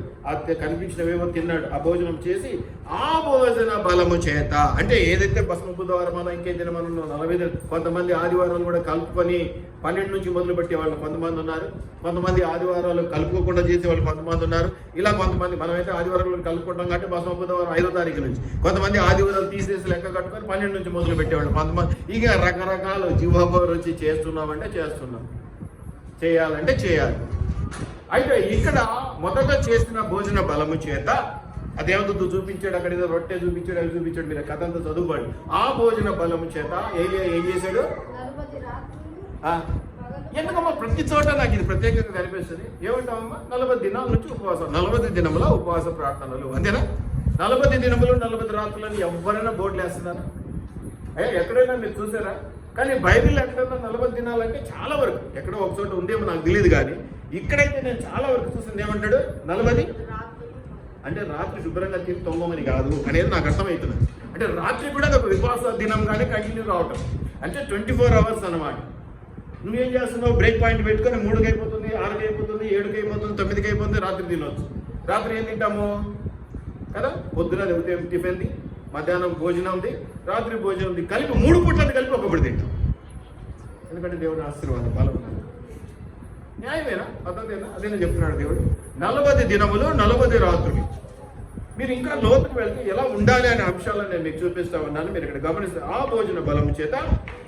కనిపించినవేమో తిన్నాడు, ఆ భోజనం చేసి ఆ భోజన బలము చేత, అంటే ఏదైతే భస్మ బుధవారం మనం ఇంకే దినమనం 40 కొంతమంది ఆదివారాలు కూడా కలుపుకొని 12 నుంచి మొదలు పెట్టే వాళ్ళు కొంతమంది ఉన్నారు. కొంతమంది ఆదివారాలు కలుపుకోకుండా చేసే వాళ్ళు కొంతమంది ఉన్నారు. ఇలా కొంతమంది, మనమైతే ఆదివారాలు కలుపుకుంటాం కాబట్టి భస్మ బుధవారం 5వ తారీఖు నుంచి, కొంతమంది ఆదివారాలు తీసేసి లెక్క కట్టుకొని 12 నుంచి మొదలు పెట్టేవాళ్ళు కొంతమంది. ఇక రకరకాలు జీవోభవ రుచి చేస్తున్నామంటే చేస్తున్నాం, చేయాలంటే చేయాలి. అయితే ఇక్కడ మొదట చేసిన భోజన బలము చేత అదేమవుతుందో చూపించాడు. అక్కడ ఏదో రొట్టె చూపించాడు, అవి చూపించాడు. మీరు కథ అంతా చదువుకోండి. ఆ భోజన బలము చేత ఏలియా ఏం చేశాడు? ఎందుకమ్మా ప్రతి చోట నాకు ఇది ప్రత్యేకంగా కనిపిస్తుంది? ఏమంటామమ్మా? 40 దినాల నుంచి ఉపవాసం, 40 దినముల ఉపవాస ప్రార్థనలు, అంతేనా? 40 దినములు 40 రాత్రులని ఎవరైనా బోర్డులు వేస్తున్నారా? ఎక్కడైనా మీరు చూసారా? కానీ బైబిల్ ఎక్కడైనా 40 దినాలంటే చాలా వరకు ఎక్కడో ఒక చోట ఉందేమో నాకు తెలియదు, కానీ ఇక్కడైతే నేను చాలా వరకు చూసింది ఏమంటాడు? 40 అంటే రాత్రి శుభ్రంగా తిని తొంగమని కాదు అనేది నాకు అర్థమవుతుంది. అంటే రాత్రి కూడా ఒక విశ్వాస దినంగానే కంటిన్యూ రావటం, అంటే 24 అవర్స్ అన్నమాట. నువ్వేం చేస్తున్నావు? బ్రేక్ పాయింట్ పెట్టుకొని 3కి అయిపోతుంది, 6కి అయిపోతుంది, 7కి అయిపోతుంది, 9కి అయిపోతుంది, రాత్రి తినవచ్చు. రాత్రి ఏం తింటాము కదా? పొద్దున టిఫిన్ది, మధ్యాహ్నం భోజనం ఉంది, రాత్రి భోజనం ఉంది, కలిపి 3 పూట్లని కలిపి ఒకప్పుడు తింటాం. ఎందుకంటే దేవుడు ఆశీర్వాదం బలం న్యాయమేనా? పద్ధతేనా? అదేనా చెప్తున్నాడు దేవుడు. 40 దినములు 40 రాత్రులు. మీరు ఇంకా లోతుకు వెళ్తే ఎలా ఉండాలి అనే అంశాలను నేను మీకు చూపిస్తా ఉన్నాను. మీరు ఇక్కడ గమనిస్తే ఆ భోజన బలము చేత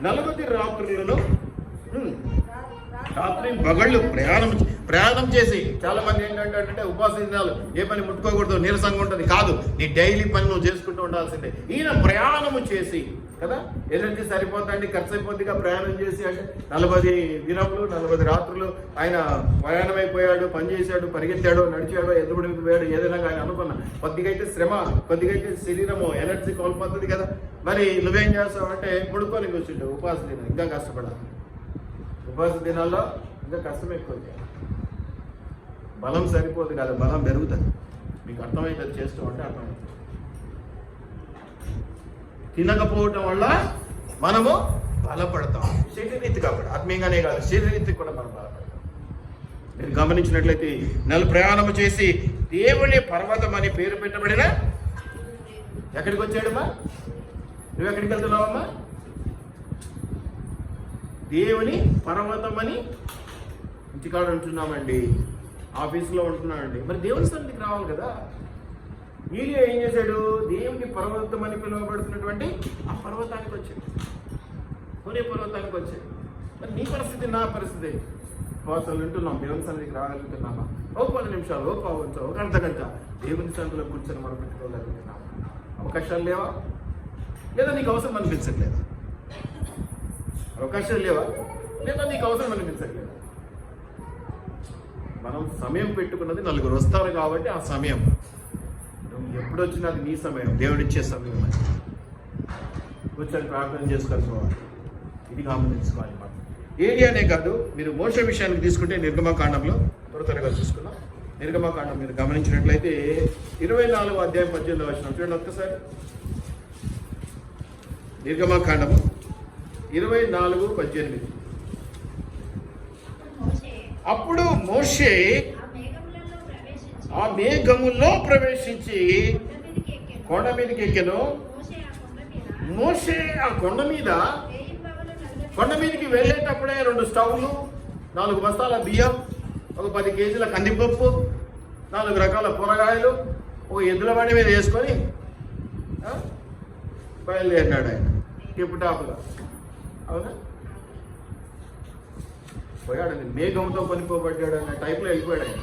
40 రాత్రులను రాత్రి పగళ్ళు ప్రయాణం చేసి, చాలా మంది ఏంటంటే ఉపవాస దినాలు ఏ పని ముట్టుకోకూడదు, నీరసంగా ఉంటుంది. కాదు, నీ డైలీ పని నువ్వు చేసుకుంటూ ఉండాల్సిందే. ఈయన ప్రయాణము చేసి కదా, ఎనర్జీ సరిపోతాండి, ఖర్చు అయిపోద్దిగా ప్రయాణం చేసి, అంటే 40 దినములు 40 రాత్రులు ఆయన ప్రయాణం అయిపోయాడు, పని చేశాడు, పరిగెత్తాడు, నడిచాడు, ఎదురుడికి పోయాడు. ఏదైనా ఆయన అనుకున్నా కొద్దిగా అయితే శ్రమ, కొద్దిగా అయితే శరీరము ఎనర్జీ కోల్పోతుంది కదా. మరి నువ్వేం చేస్తావు అంటే ముడుకొని కూర్చుంటావు. ఉపవాస దినం ఇంకా కష్టపడాలి. ఉపవాస దినాల్లో ఇంకా కష్టం ఎక్కువ, బలం సరిపోదు కదా, బలం పెరుగుతుంది. మీకు అర్థమవుతుంది, చేస్తూ ఉంటే అర్థమవుతుంది. తినకపోవటం వల్ల మనము బలపడతాం, శరీరరీతిగా కూడా, ఆత్మీయంగానే కాదు శరీరరీతికి కూడా మనం బలపడతాం. మీరు గమనించినట్లయితే ప్రయాణము చేసి దేవుని పర్వతం అని పేరు పెట్టబడిన ఎక్కడికి వచ్చాడమ్మా? నువ్వు ఎక్కడికి వెళ్తున్నావమ్మా? దేవుని పర్వతం అని ఇంటికాడ ఉంటున్నామండి, ఆఫీసులో ఉంటున్నామండి. మరి దేవుని సన్నిధికి రావాలి కదా. వీళ్ళు ఏం చేశాడు? దేవుని పర్వతం అని పిలువబడుతున్నటువంటి ఆ పర్వతానికి వచ్చాడు, కొనే పర్వతానికి వచ్చాడు. మరి నీ పరిస్థితి, నా పరిస్థితి, ఉపవాసాలు ఉంటున్నాం, దేవుని సన్నిధికి రాగలుగుతున్నామా? ఒక 10 నిమిషాలు, ఒక పావుగంట, ఒక అర్ధగంట దేవుని సన్నిధిలో కూర్చొని మనం పెట్టుకోగలుగుతున్నామా? అవకాశాలు లేవా? లేదా నీకు అవసరం అనిపించట్లేదు? అవకాశాలు లేవా? లేదా నీకు అవసరం అనిపించట్లేదు? మనం సమయం పెట్టుకున్నది, 4 వస్తారు కాబట్టి ఆ సమయం నువ్వు ఎప్పుడు వచ్చినా అది నీ సమయం, దేవుడిచ్చే సమయం. అని కూర్చొని ప్రార్థన చేసుకోవాలి. ఇది గమనించుకోవాలి. మనం ఏది అనే కాదు, మీరు మోషే విషయానికి తీసుకుంటే నిర్గమకాండంలో త్వరగా చూసుకున్నాం. నిర్గమకాండం మీరు గమనించినట్లయితే 24వ అధ్యాయం 18వ వచనం చూడండి ఒక్కసారి. నిర్గమకాండము 24:18. అప్పుడు మోషే ఆ మేఘములో ప్రవేశించి కొండ మీదకి ఎక్కెను. మోషే ఆ కొండ మీదకి వెళ్ళేటప్పుడే 2 స్టవ్లు, 4 బస్తాల బియ్యం, ఒక 10 కేజీల కందిపప్పు, 4 రకాల కూరగాయలు ఒక ఎద్దుల బండి మీద వేసుకొని బయలుదేరినాడు ఆయన టిప్టాప్గా. అవునా? పోయాడు, మేఘంతో కొనిపోబడ్డాడు అనే టైప్లో వెళ్ళిపోయాడు ఆయన.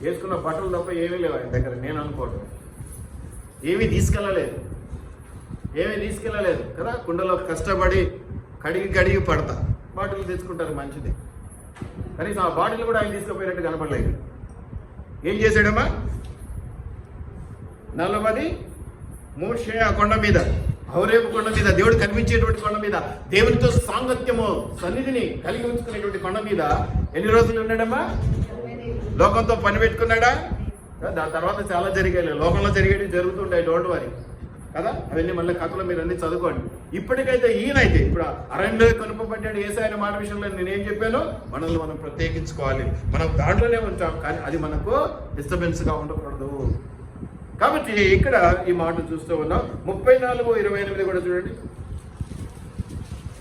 వేసుకున్న బట్టలు తప్ప ఏమీ లేవు ఆయన దగ్గర, నేను అనుకోవడం. ఏమీ తీసుకెళ్ళలేదు కదా. కుండలో కష్టపడి కడిగి పడతా బాటిల్ తెచ్చుకుంటారు, మంచిది. కనీసం ఆ బాటిల్ కూడా ఆయన తీసుకుపోయినట్టు కనపడలేదు. ఏం చేశాడమ్మా? 40 మోషే ఆ కొండ మీద, హోరేబు కొండ మీద, దేవుడు కనిపించేటువంటి కొండ మీద, దేవునితో సాంగత్యము సన్నిధిని కలిగి ఉంచుకునేటువంటి కొండ మీద ఎన్ని రోజులు ఉన్నాడమ్మా? లోకంతో పని పెట్టుకున్నాడా? దాని తర్వాత చాలా జరిగాయి, లోకంలో జరిగేవి జరుగుతుంటాయి, డోంట్ వరీ కదా. అవన్నీ మళ్ళీ కథలో మీరు అన్ని చదువుకోండి. ఇప్పటికైతే ఈయనైతే ఇప్పుడు అరణ్యంలో కనుపబడ్డాడు. యేసయ్య మాట విషయంలో నేనేం చెప్పాను? మనల్ని మనం ప్రత్యేకించుకోవాలి. మనం దాంట్లోనే ఉంటాం, కానీ అది మనకు డిస్టర్బెన్స్గా ఉండకూడదు. కాబట్టి ఇక్కడ ఈ మాట చూస్తూ ఉన్నాం. 34:28 కూడా చూడండి.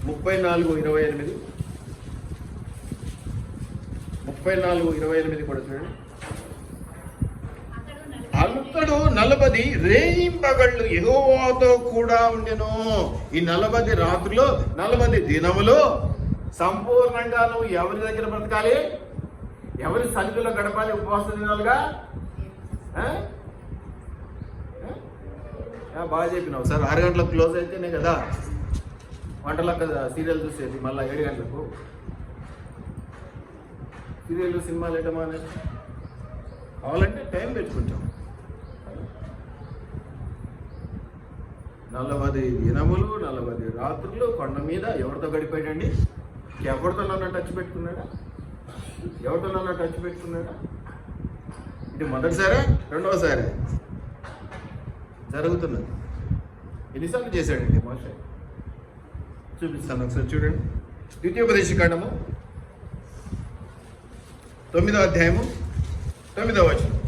34:28 కూడా చూడండి. అతడు 40 రేయింబగళ్ళు యెహోవాతో కూడా ఉండెను. ఈ 40 రాత్రులు 40 దినములు సంపూర్ణంగా నువ్వు ఎవరి దగ్గర బ్రతకాలి? ఎవరి సన్నిధిలో గడపాలి? ఉపవాస దినాలుగా. బాగా చెప్పినావు సార్. 6 గంటలకు క్లోజ్ అయితేనే కదా వంటలకు సీరియల్ చూసేది, మళ్ళీ 7 గంటలకు సీరియల్ సినిమాలు వేయడం అనేది కావాలంటే టైం పెట్టుకుంటాం. 40 దినములు 40 రాత్రులు కొండ మీద ఎవరితో గడిపాడండి? ఎవరితో నన్ను టచ్ పెట్టుకున్నాడా? ఇది మొదటిసారా రెండవసారి జరుగుతున్నది. ఎన్నిసార్లు చేశాడండి మోషే? చూపిస్తాను ఒకసారి చూడండి. ద్వితీయోపదేశకాండము 9వ అధ్యాయము 9వ వచనం.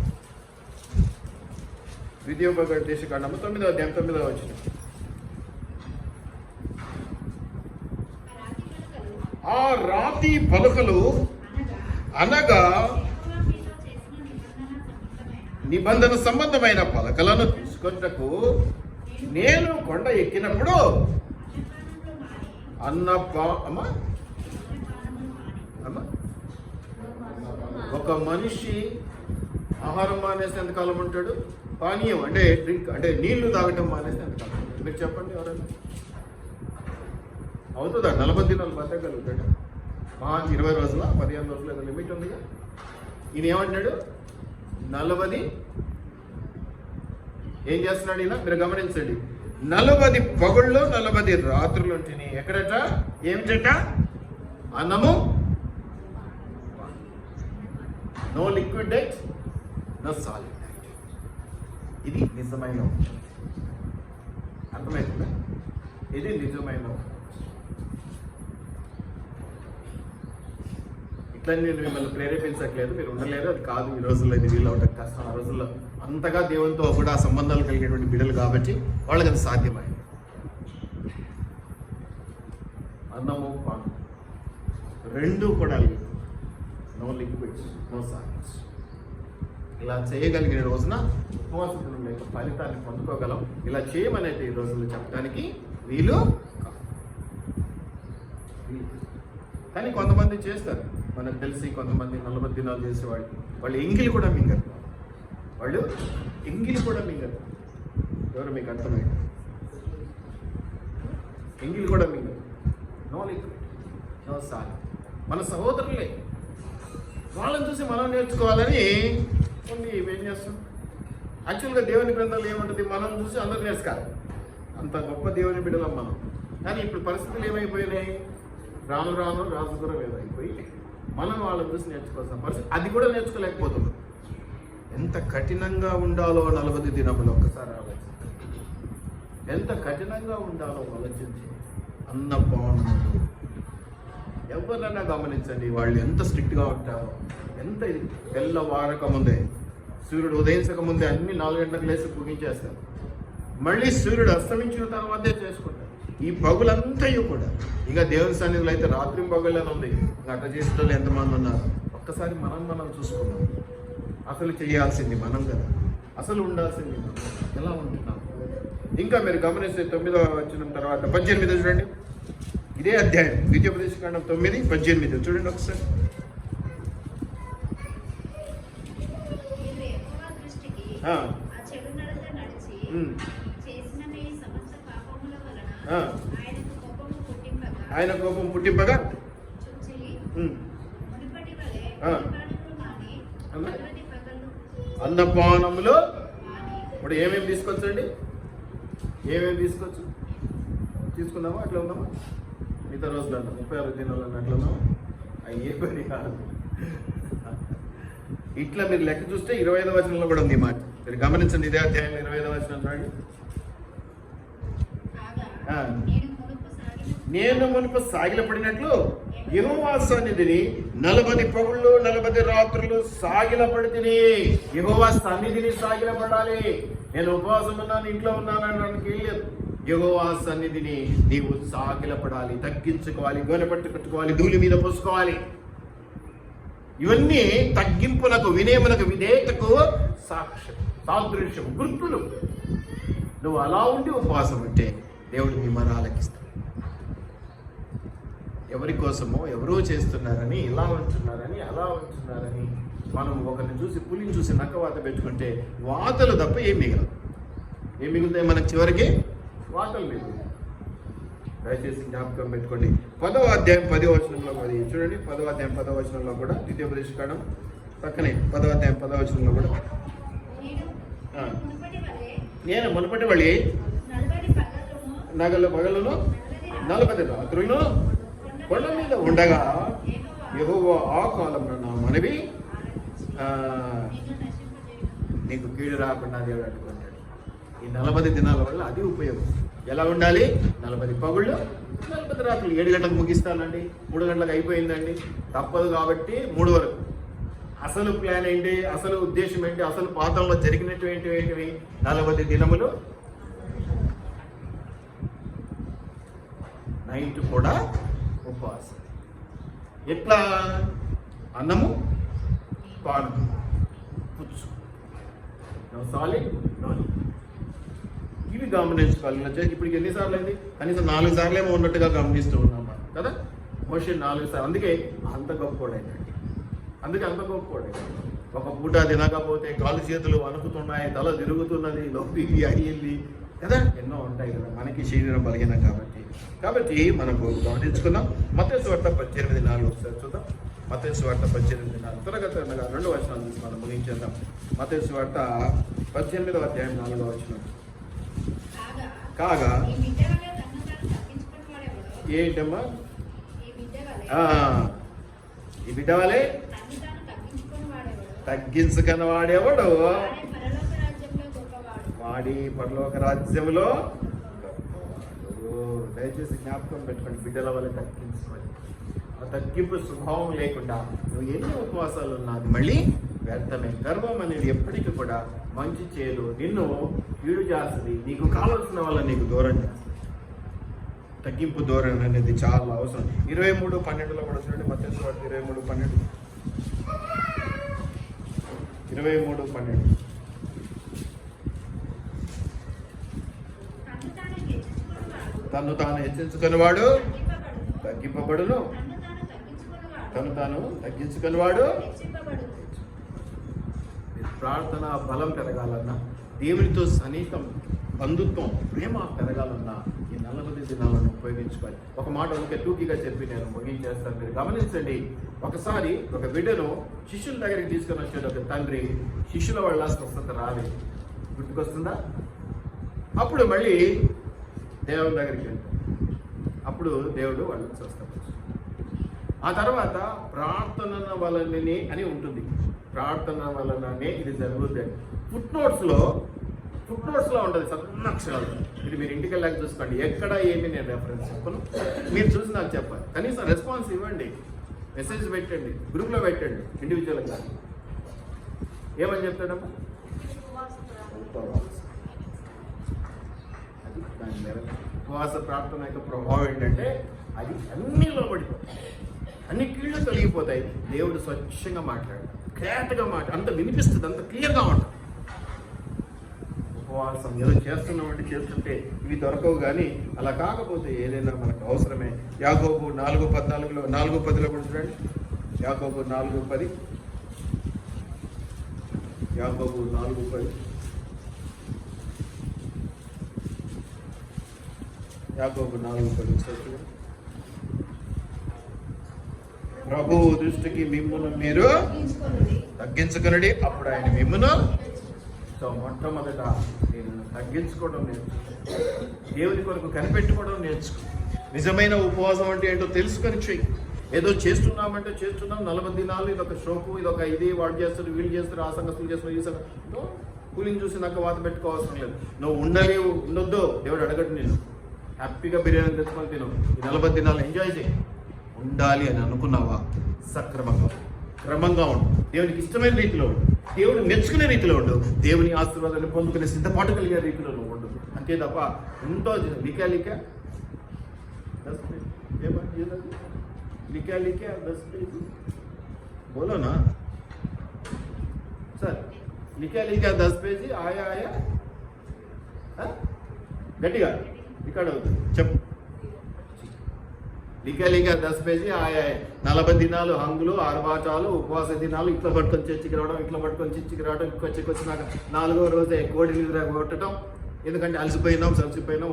ద్వితీయోపదేశకాండము 9వ అధ్యాయం 9వ వచనం. ఆ రాతి పలకలు అనగా నిబంధన సంబంధమైన పలకలను తీసుకొన్నకు నేను కొండ ఎక్కినప్పుడు ఒక మనిషి ఆహారం మానేస్తే ఎంతకాలం ఉంటాడు? పానీయం అంటే డ్రింక్ అంటే నీళ్లు తాగటం మానేస్తే ఎంతకాలం ఉంటాడు? మీరు చెప్పండి. ఎవరైనా అవుతుందా? 40 దినాలు బతకగలుగుతాడు? 20 రోజుల 15 రోజులు ఏదో లిమిట్ ఉందిగా. ఈయన ఏమంటున్నాడు? 40 ఏం చేస్తున్నాడు ఈయన? మీరు గమనించండి. 40 పగుళ్ళు 40 రాత్రులు ఉంటుంది. ఎక్కడట? ఏమిటట? అన్నము, no liquid diet, no solid diet. ఇది నిజమైన అర్థమవుతుందా? ఇది నిజమైన. ఇట్లా నేను మిమ్మల్ని ప్రేరేపించట్లేదు, మీరు ఉండలేదు, అది కాదు. ఈ రోజుల్లో ఇది వీళ్ళు అవటం కష్టం. ఆ రోజుల్లో అంతగా దేవునితో కూడా సంబంధాలు కలిగేటువంటి బిడ్డలు కాబట్టి వాళ్ళకి అది సాధ్యమైంది. అన్నము పాను రెండు కూడా నో లిక్విడ్స్, నో సాలిడ్స్. ఇలా చేయగలిగిన రోజున ఉపవాసం లేక ఫలితాన్ని పొందుకోగలం. ఇలా చేయమనైతే ఈ రోజుల్లో చెప్పడానికి వీలు. కానీ కొంతమంది చేస్తారు, మనకు తెలిసి కొంతమంది 40 దినాలు చేసేవాళ్ళు వాళ్ళు ఎంగిలి కూడా మింగరు. ఎవరు మీకు అర్థమైంది? ఎంగిలి కూడా మింగరు. No liquid, no solid. మన సహోదరులే, వాళ్ళని చూసి మనం నేర్చుకోవాలని కొన్ని ఏం చేస్తాం. యాక్చువల్గా దేవుని గ్రంథాలు ఏముంటుంది? మనం చూసి అందరూ నేర్చుకోవాలి. అంత గొప్ప దేవుని బిడ్డలం మనం. కానీ ఇప్పుడు పరిస్థితులు ఏమైపోయినాయి? రాను రాను రాజుగురం ఏమైపోయి మనం వాళ్ళని చూసి నేర్చుకోవాల్సిన పరిస్థితి. అది కూడా నేర్చుకోలేకపోతున్నాం. ఎంత కఠినంగా ఉండాలో 40 దినములు ఒక్కసారి ఆలోచించండి. ఎంత కఠినంగా ఉండాలో ఆలోచించి అన్నపానములు ఎవరినైనా గమనించండి. వాళ్ళు ఎంత స్ట్రిక్ట్గా ఉంటారో. ఎంత తెల్లవారక ముందే, సూర్యుడు ఉదయించక ముందే అన్ని 4 గంటలకు లేసి ముగించేస్తారు. మళ్ళీ సూర్యుడు అస్తమించిన తర్వాతే చేసుకుంటారు. ఈ పగులంతయు కూడా ఇంకా దేవుని సన్నిధిలో అయితే రాత్రి పగులని ఉంది. ఇంకా అట్లా చేసేటోళ్ళు ఎంతమంది ఉన్నారు? ఒక్కసారి మనం చూసుకున్నాం. అసలు చేయాల్సింది మనం కదా, అసలు ఉండాల్సింది మనం. ఎలా ఉంటున్నాం? ఇంకా మీరు గమనిస్తే 9వ వచనం తర్వాత 18 చూడండి. ఇదే అధ్యాయం ద్వితీయోపదేశకాండం 9:18 చూడండి ఒకసారి. ఆయన కోపం పుట్టింపగా అన్నపానములు. ఇప్పుడు ఏమేమి తీసుకొచ్చండి? తీసుకున్నామా? అట్లా ఉన్నామా? మిగతా రోజులు అన్న 36 దినాలు అట్లా ఉన్నామా? అయ్యే పని కాదు. ఇట్లా మీరు లెక్క చూస్తే 25వ వచనంలో కూడా ఉంది మాట. మీరు గమనించండి. ఇదే అధ్యాయం 25వ వచనం చూడండి. నేను మునుపు సాగిలపడినట్లు యెహోవా సన్నిధిని 40 పగుళ్ళు 40 రాత్రులు సాగిలపడితిని. యెహోవా సన్నిధిని సాగిలపడాలి. నేను ఉపవాసం ఉన్నాను, ఇంట్లో ఉన్నాను అనడానికి లేదు. యెహోవా సన్నిధిని నీవు సాగిలపడాలి, తగ్గించుకోవాలి, గోనెపట్టు కట్టుకోవాలి, ధూళి మీద పోసుకోవాలి. ఇవన్నీ తగ్గింపులకు, వినయములకు, విధేయతకు సాక్ష్యం, సాదృశ్యం, గుర్తులు. నువ్వు అలా ఉండి ఉపవాసం అంటే దేవుడు మీ మరాలకిస్తాడు. ఎవరి కోసమో ఎవరో చేస్తున్నారని, ఇలా ఉంటున్నారని, అలా ఉంటున్నారని మనం ఒకరిని చూసి, పులిని చూసి నక్కవాత పెట్టుకుంటే వాతలు తప్ప ఏం మిగలదు. ఏం మిగులుతాయి మనకు? చివరికి వాతలు మిగులుతాయి. దయచేసి జ్ఞాపకం పెట్టుకోండి. 10వ అధ్యాయం 10వ వచనంలో అది చూడండి. 10వ అధ్యాయం 10వ వచనంలో కూడా ద్వితీయోపదేశకాండం పక్కనే 10వ అధ్యాయం 10వ వచనంలో కూడా నేను మునుపటి వలి నగల పగలను 40 రాత్రులను కొండ మీద ఉండగా యెహోవా ఆ కాలంలో నా మనవి నీకు కీడు రాకుండా దేవుడు అడ్డుకుంటాడు. ఈ 40 దినాల వల్ల అది ఉపయోగం. ఎలా ఉండాలి? 40 పగుళ్ళు 40 రాత్రులు. 7 గంటలకు ముగిస్తానండి, 3 గంటలకు అయిపోయిందండి, తప్పదు కాబట్టి 3 వరకు. అసలు ప్లాన్ ఏంటి? అసలు ఉద్దేశం ఏంటి? అసలు పాతంలో జరిగినటువంటివి 40 దినములు నైట్ కూడా ఉపవాసం. ఎట్లా? అన్నము పాను పుచ్చు, సాలిడ్ నూనె, ఇవి గమనించుకోవాలి. ఇప్పటికి ఎన్నిసార్లు అయింది? కనీసం 4 సార్లు ఏమో ఉన్నట్టుగా గమనిస్తూ ఉన్నాం కదా. మోషే 4 సార్లు. అందుకే అంత గొప్పవాడైందండి. అంత గొప్పవాడైంది. ఒక పూట తినకపోతే కాలు చేతులు వణుకుతున్నాయి, తల తిరుగుతున్నది, నొప్పి అయ్యింది కదా, ఎన్నో ఉంటాయి కదా. మనకి శరీరం బలహీనం కాబట్టి మనకు గమనించుకున్నాం. మత్తయి సువార్త 18:4 ఒకసారి చూద్దాం. మత్తయి సువార్త 18:4 త్వరగా 2 వచనాలు చూసి మనం ముగించేద్దాం. మత్తయి సువార్త 18వ అధ్యాయం 4వ వచనం. కాగా ఏంటమ్మా? ఈ బిడ్డ వలె తగ్గించుకున్న వాడేవాడు వాడి పరలోక రాజ్యంలో గొప్పవాడు. దయచేసి జ్ఞాపకం పెట్టుకోండి. బిడ్డల వల్ల తగ్గించుకోండి. ఆ తగ్గింపు స్వభావం లేకుండా నువ్వు ఎన్ని ఉపవాసాలు ఉన్నది మళ్ళీ వ్యర్థమే. గర్వం అనేది ఎప్పటికీ కూడా మంచి చేయలు నిన్ను కీడు చేస్తుంది. నీకు కావాల్సిన వాళ్ళని నీకు దూరం చేస్తుంది. తగ్గింపు ధోరణి అనేది చాలా అవసరం. 23:12 కూడా చూడండి. మత్తయి సువార్త 23:12. 23:12 తను తాను హెచ్చించుకునేవాడు తగ్గింపబడును, తను తాను తగ్గించుకునేవాడు. ప్రార్థన బలం పెరగాలన్నా, దేవునితో సన్నిహితం బంధుత్వం ప్రేమ పెరగాలన్నా ఈ 40 దినాలను ఉపయోగించుకోవాలి. ఒక మాట ఊరికే టూకీగా చెప్పి నేను ముగించేస్తాను. మీరు గమనించండి. ఒకసారి ఒక బిడ్డను శిష్యుల దగ్గరికి తీసుకొని వచ్చేది ఒక తండ్రి. శిష్యుల వాళ్ళ స్వస్థత రాలేదు, గుర్తుకొస్తుందా? అప్పుడు మళ్ళీ దేవుని దగ్గరికి వెళ్తాడు. అప్పుడు దేవుడు వాళ్ళని స్వస్థపరుస్తాడు. ఆ తర్వాత ప్రార్థన వలననే అని ఉంటుంది. ప్రార్థన వలననే ఇది జరుగుతుంది. ఫుట్ నోట్స్లో ఉంటుంది సన్న అక్షరాలు. ఇది మీరు ఇంటికి వెళ్ళాక చూసుకోండి. ఎక్కడ ఏమి నేను రెఫరెన్స్ చెప్పను, మీరు చూసి నాకు చెప్పాలి. కనీసం రెస్పాన్స్ ఇవ్వండి, మెసేజ్ పెట్టండి, గ్రూప్లో పెట్టండి, ఇండివిజువల్గా. ఏమని చెప్తాడమ్మా? ఉపవాస ప్రార్థన యొక్క ప్రభావం ఏంటంటే అది అన్ని లోబడిపోతాయి, అన్ని కీళ్ళు తొలగిపోతాయి. దేవుడు స్వచ్ఛంగా మాట్లాడు, క్లారిటీగా అంత వినిపిస్తుంది, అంత క్లియర్గా ఉంటుంది. ఉపవాసం ఏదో చేస్తున్నామంటే చేస్తుంటే ఇవి దొరకవు. కానీ అలా కాకపోతే ఏదైనా మనకు అవసరమే. యాకోబు 4:14 4:10 కూడా చూడండి. యాకోబు 4:10 యాకోబు 4:10 యాకోబు 4:10 ప్రభువు దృష్టికి మిమ్మును మీరు తగ్గించుకొనుడి, అప్పుడు ఆయన మిమ్మును. సో మొట్టమొదట నేను తగ్గించుకోవడం నేర్చుకో, దేవుని కొరకు కనిపెట్టుకోవడం నేర్చుకో. నిజమైన ఉపవాసం అంటే ఏంటో తెలుసుకొని చెయ్యి. ఏదో చేస్తున్నామంటే చేస్తున్నాం 40 దినాలు, ఇదొక షోకు, ఇదొక ఇది, వాడు చేస్తారు, వీళ్ళు చేస్తారు, ఆ సంగతులు చేస్తారు, ఈ సంగతి కూలింగ్ చూసి నాకు వాత పెట్టుకోవాల్సిన లేదు. నువ్వు ఉండొద్దు, దేవుడు అడగడు. నేను హ్యాపీగా బిర్యానీ తెచ్చుకొని తిను, ఈ 40 దినాలు ఎంజాయ్ చేయి. ఉండాలి అని అనుకున్నావా? సక్రమంగా క్రమంగా ఉండు, దేవునికి ఇష్టమైన రీతిలో ఉండు, దేవుడు మెచ్చుకునే రీతిలో ఉండు, దేవుని ఆశీర్వాదాన్ని పొందుకునే సిద్ధపాటు కలిగే రీతిలో నువ్వు ఉండు. అంతే తప్ప ఎంతో లికా 10 पेज बोलो ना सर. लिखा 10 पेज आया గట్టిగా ఇక్కడ అవుతుంది చెప్పు. లిఖా 10 పేజీ ఆయా 40 దినాలు హంగులు, ఆర్భాటాలు, ఉపవాస దినాలు, ఇట్లా పట్టుకొని చర్చికి రావడం, ఇట్లా పట్టుకొని చర్చికి రావడం, వచ్చినాక 4వ రోజే కోడి నిద్ర కొట్టడం. ఎందుకంటే అలసిపోయినాం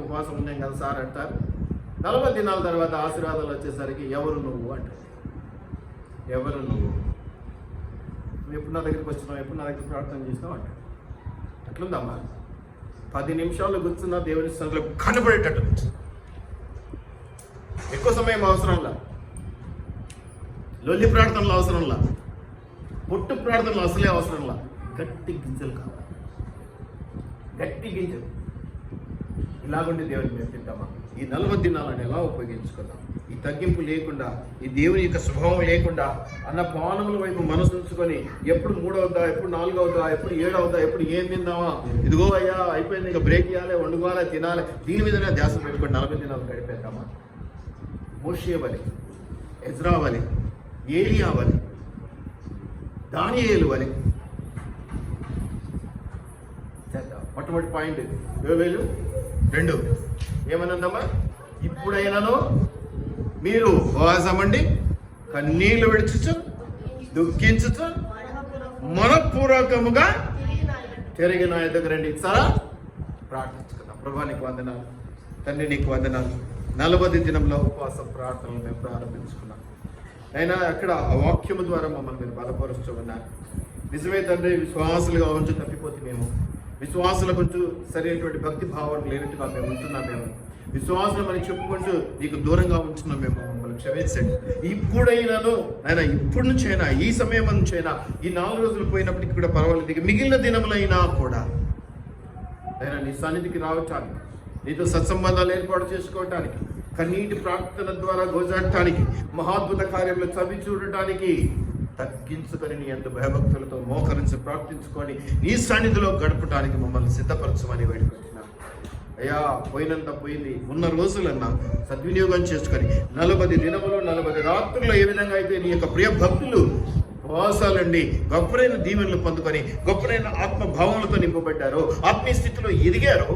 ఉపవాసం ఉన్నాం కదా సార్ అంటారు. 40 దినాల తర్వాత ఆశీర్వాదాలు వచ్చేసరికి ఎవరు నువ్వు అంటారు. ఎవరు నువ్వు ఎప్పుడు నా దగ్గరికి వచ్చినావు, ఎప్పుడు నా దగ్గర ప్రార్థన చేసినావు అంటాడు. అట్లుందమ్మా. 10 నిమిషాలు కూర్చున్న దేవుని సన్నిధిలో కనబడేటట్టు, ఎక్కువ సమయం అవసరంలా, లొల్లి ప్రార్థనలు అవసరంలా, పొట్టు ప్రార్థనలు అసలే అవసరంలా. గట్టి గింజలు కావాలి, గట్టి గింజలు. ఇలాగుండి దేవుని మేము తింటామా? ఈ 40 దినాలను ఎలా ఉపయోగించుకుందాం? ఈ తగ్గింపు లేకుండా, ఈ దేవుని యొక్క స్వభావం లేకుండా, అన్న పానముల వైపు మనసు ఉంచుకొని ఎప్పుడు 3 అవుతా, ఎప్పుడు 4 అవుతా, ఎప్పుడు 7 అవుతా, ఎప్పుడు ఏం తిందామా, ఇదిగో అయ్యా అయిపోయింది, ఇంకా బ్రేక్ ఇవ్వాలి, వండుకోవాలి, తినాలి, దీని మీదనే ధ్యాస పెట్టుకొని 40 దినాలు గడిపేద్దామా? మోషే వలె, ఎజ్రా వలె, ఏలియా వలె, దానియేలు వలె చేద్దాం. మొట్టమొదటి పాయింట్ యోవేలు 2 ఏమనుందమ్మా? ఇప్పుడైనాను మీరు ఉపవాసమండి, కన్నీళ్లు విడిచుచు, దుఃఖించుచు, మనపూర్వకముగా తిరిగి నా ఎదుగు రండి. సరా ప్రార్థించుకుందాం. ప్రభా నీకు వందనాలు, తండ్రి నీకు వందనాలు. 40 దినంలో ఉపవాస ప్రార్థనలు మేము ప్రారంభించుకున్నాం. అయినా అక్కడ ఆ వాక్యము ద్వారా మమ్మల్ని మీరు బలపరుస్తూ ఉన్నారు. నిజమే తండ్రి, విశ్వాసులుగా ఉంచు తప్పిపోతే మేము, విశ్వాసుల కొంచెం సరైనటువంటి భక్తి భావన లేనట్టుగా మేము ఉంటున్నాం. మేము విశ్వాసం అని చెప్పుకుంటూ నీకు దూరంగా ఉంటున్నాం. మేము మమ్మల్ని క్షమించండి. ఇప్పుడైనాను ఆయన, ఇప్పటి నుంచి అయినా, ఈ సమయం నుంచి అయినా, ఈ 4 రోజులు పోయినప్పటికీ కూడా పర్వాలేదు, ఇక మిగిలిన దినములైనా కూడా ఆయన నీ సన్నిధికి రావటానికి, నీతో సత్సంబంధాలు ఏర్పాటు చేసుకోవటానికి, కన్నీటి ప్రార్థన ద్వారా గోజాడటానికి, మహాద్భుత కార్యంలో చవి చూడటానికి తగ్గించుకొని నీ అంత భయభక్తులతో మోకరించి ప్రార్థించుకొని నీ సన్నిధిలో గడపడానికి మమ్మల్ని సిద్ధపరచమని వేడుకుంటున్నాను. అయ్యా పోయినంత పోయింది, ఉన్న రోజులన్నా సద్వినియోగం చేసుకొని 40 దినములు 40 రాత్రులు ఏ విధంగా అయితే నీ యొక్క ప్రియ భక్తులు ఉపవాసాలండి గొప్పరైన దీవెనలు పొందుకొని గొప్పరైన ఆత్మభావనలతో నింపబడ్డారో, ఆత్మీయ స్థితిలో ఎదిగారో,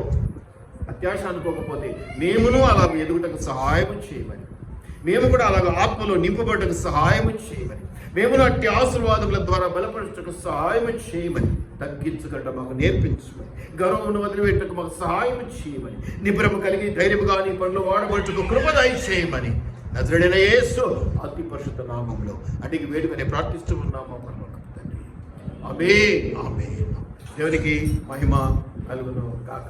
అత్యాశ అనుకోకపోతే మేమును అలాగ ఎదుగుటకు సహాయం చేయమని, మేము కూడా అలాగ ఆత్మలో నింపబడ్డకు సహాయం చేయమని, మేము అట్టి ఆశీర్వాదముల ద్వారా బలపరచటకు సహాయం చేయమని, తగ్గించగట్ట మాకు నేర్పించమని, గర్వమును వదిలిపెట్టకు మాకు సహాయం చేయమని, నిబ్రమ కలిగి ధైర్యముగా నీ పనులు వాడబడుటకు కృపదయ చేయమని నజరేయుడైన యేసు అతి పరిశుద్ధ నామములో అడిగి వేడుకని ప్రార్థిస్తూ ఉన్నాము తండ్రి. ఆమేన్, ఆమేన్. దేవునికి మహిమ కలుగును గాక.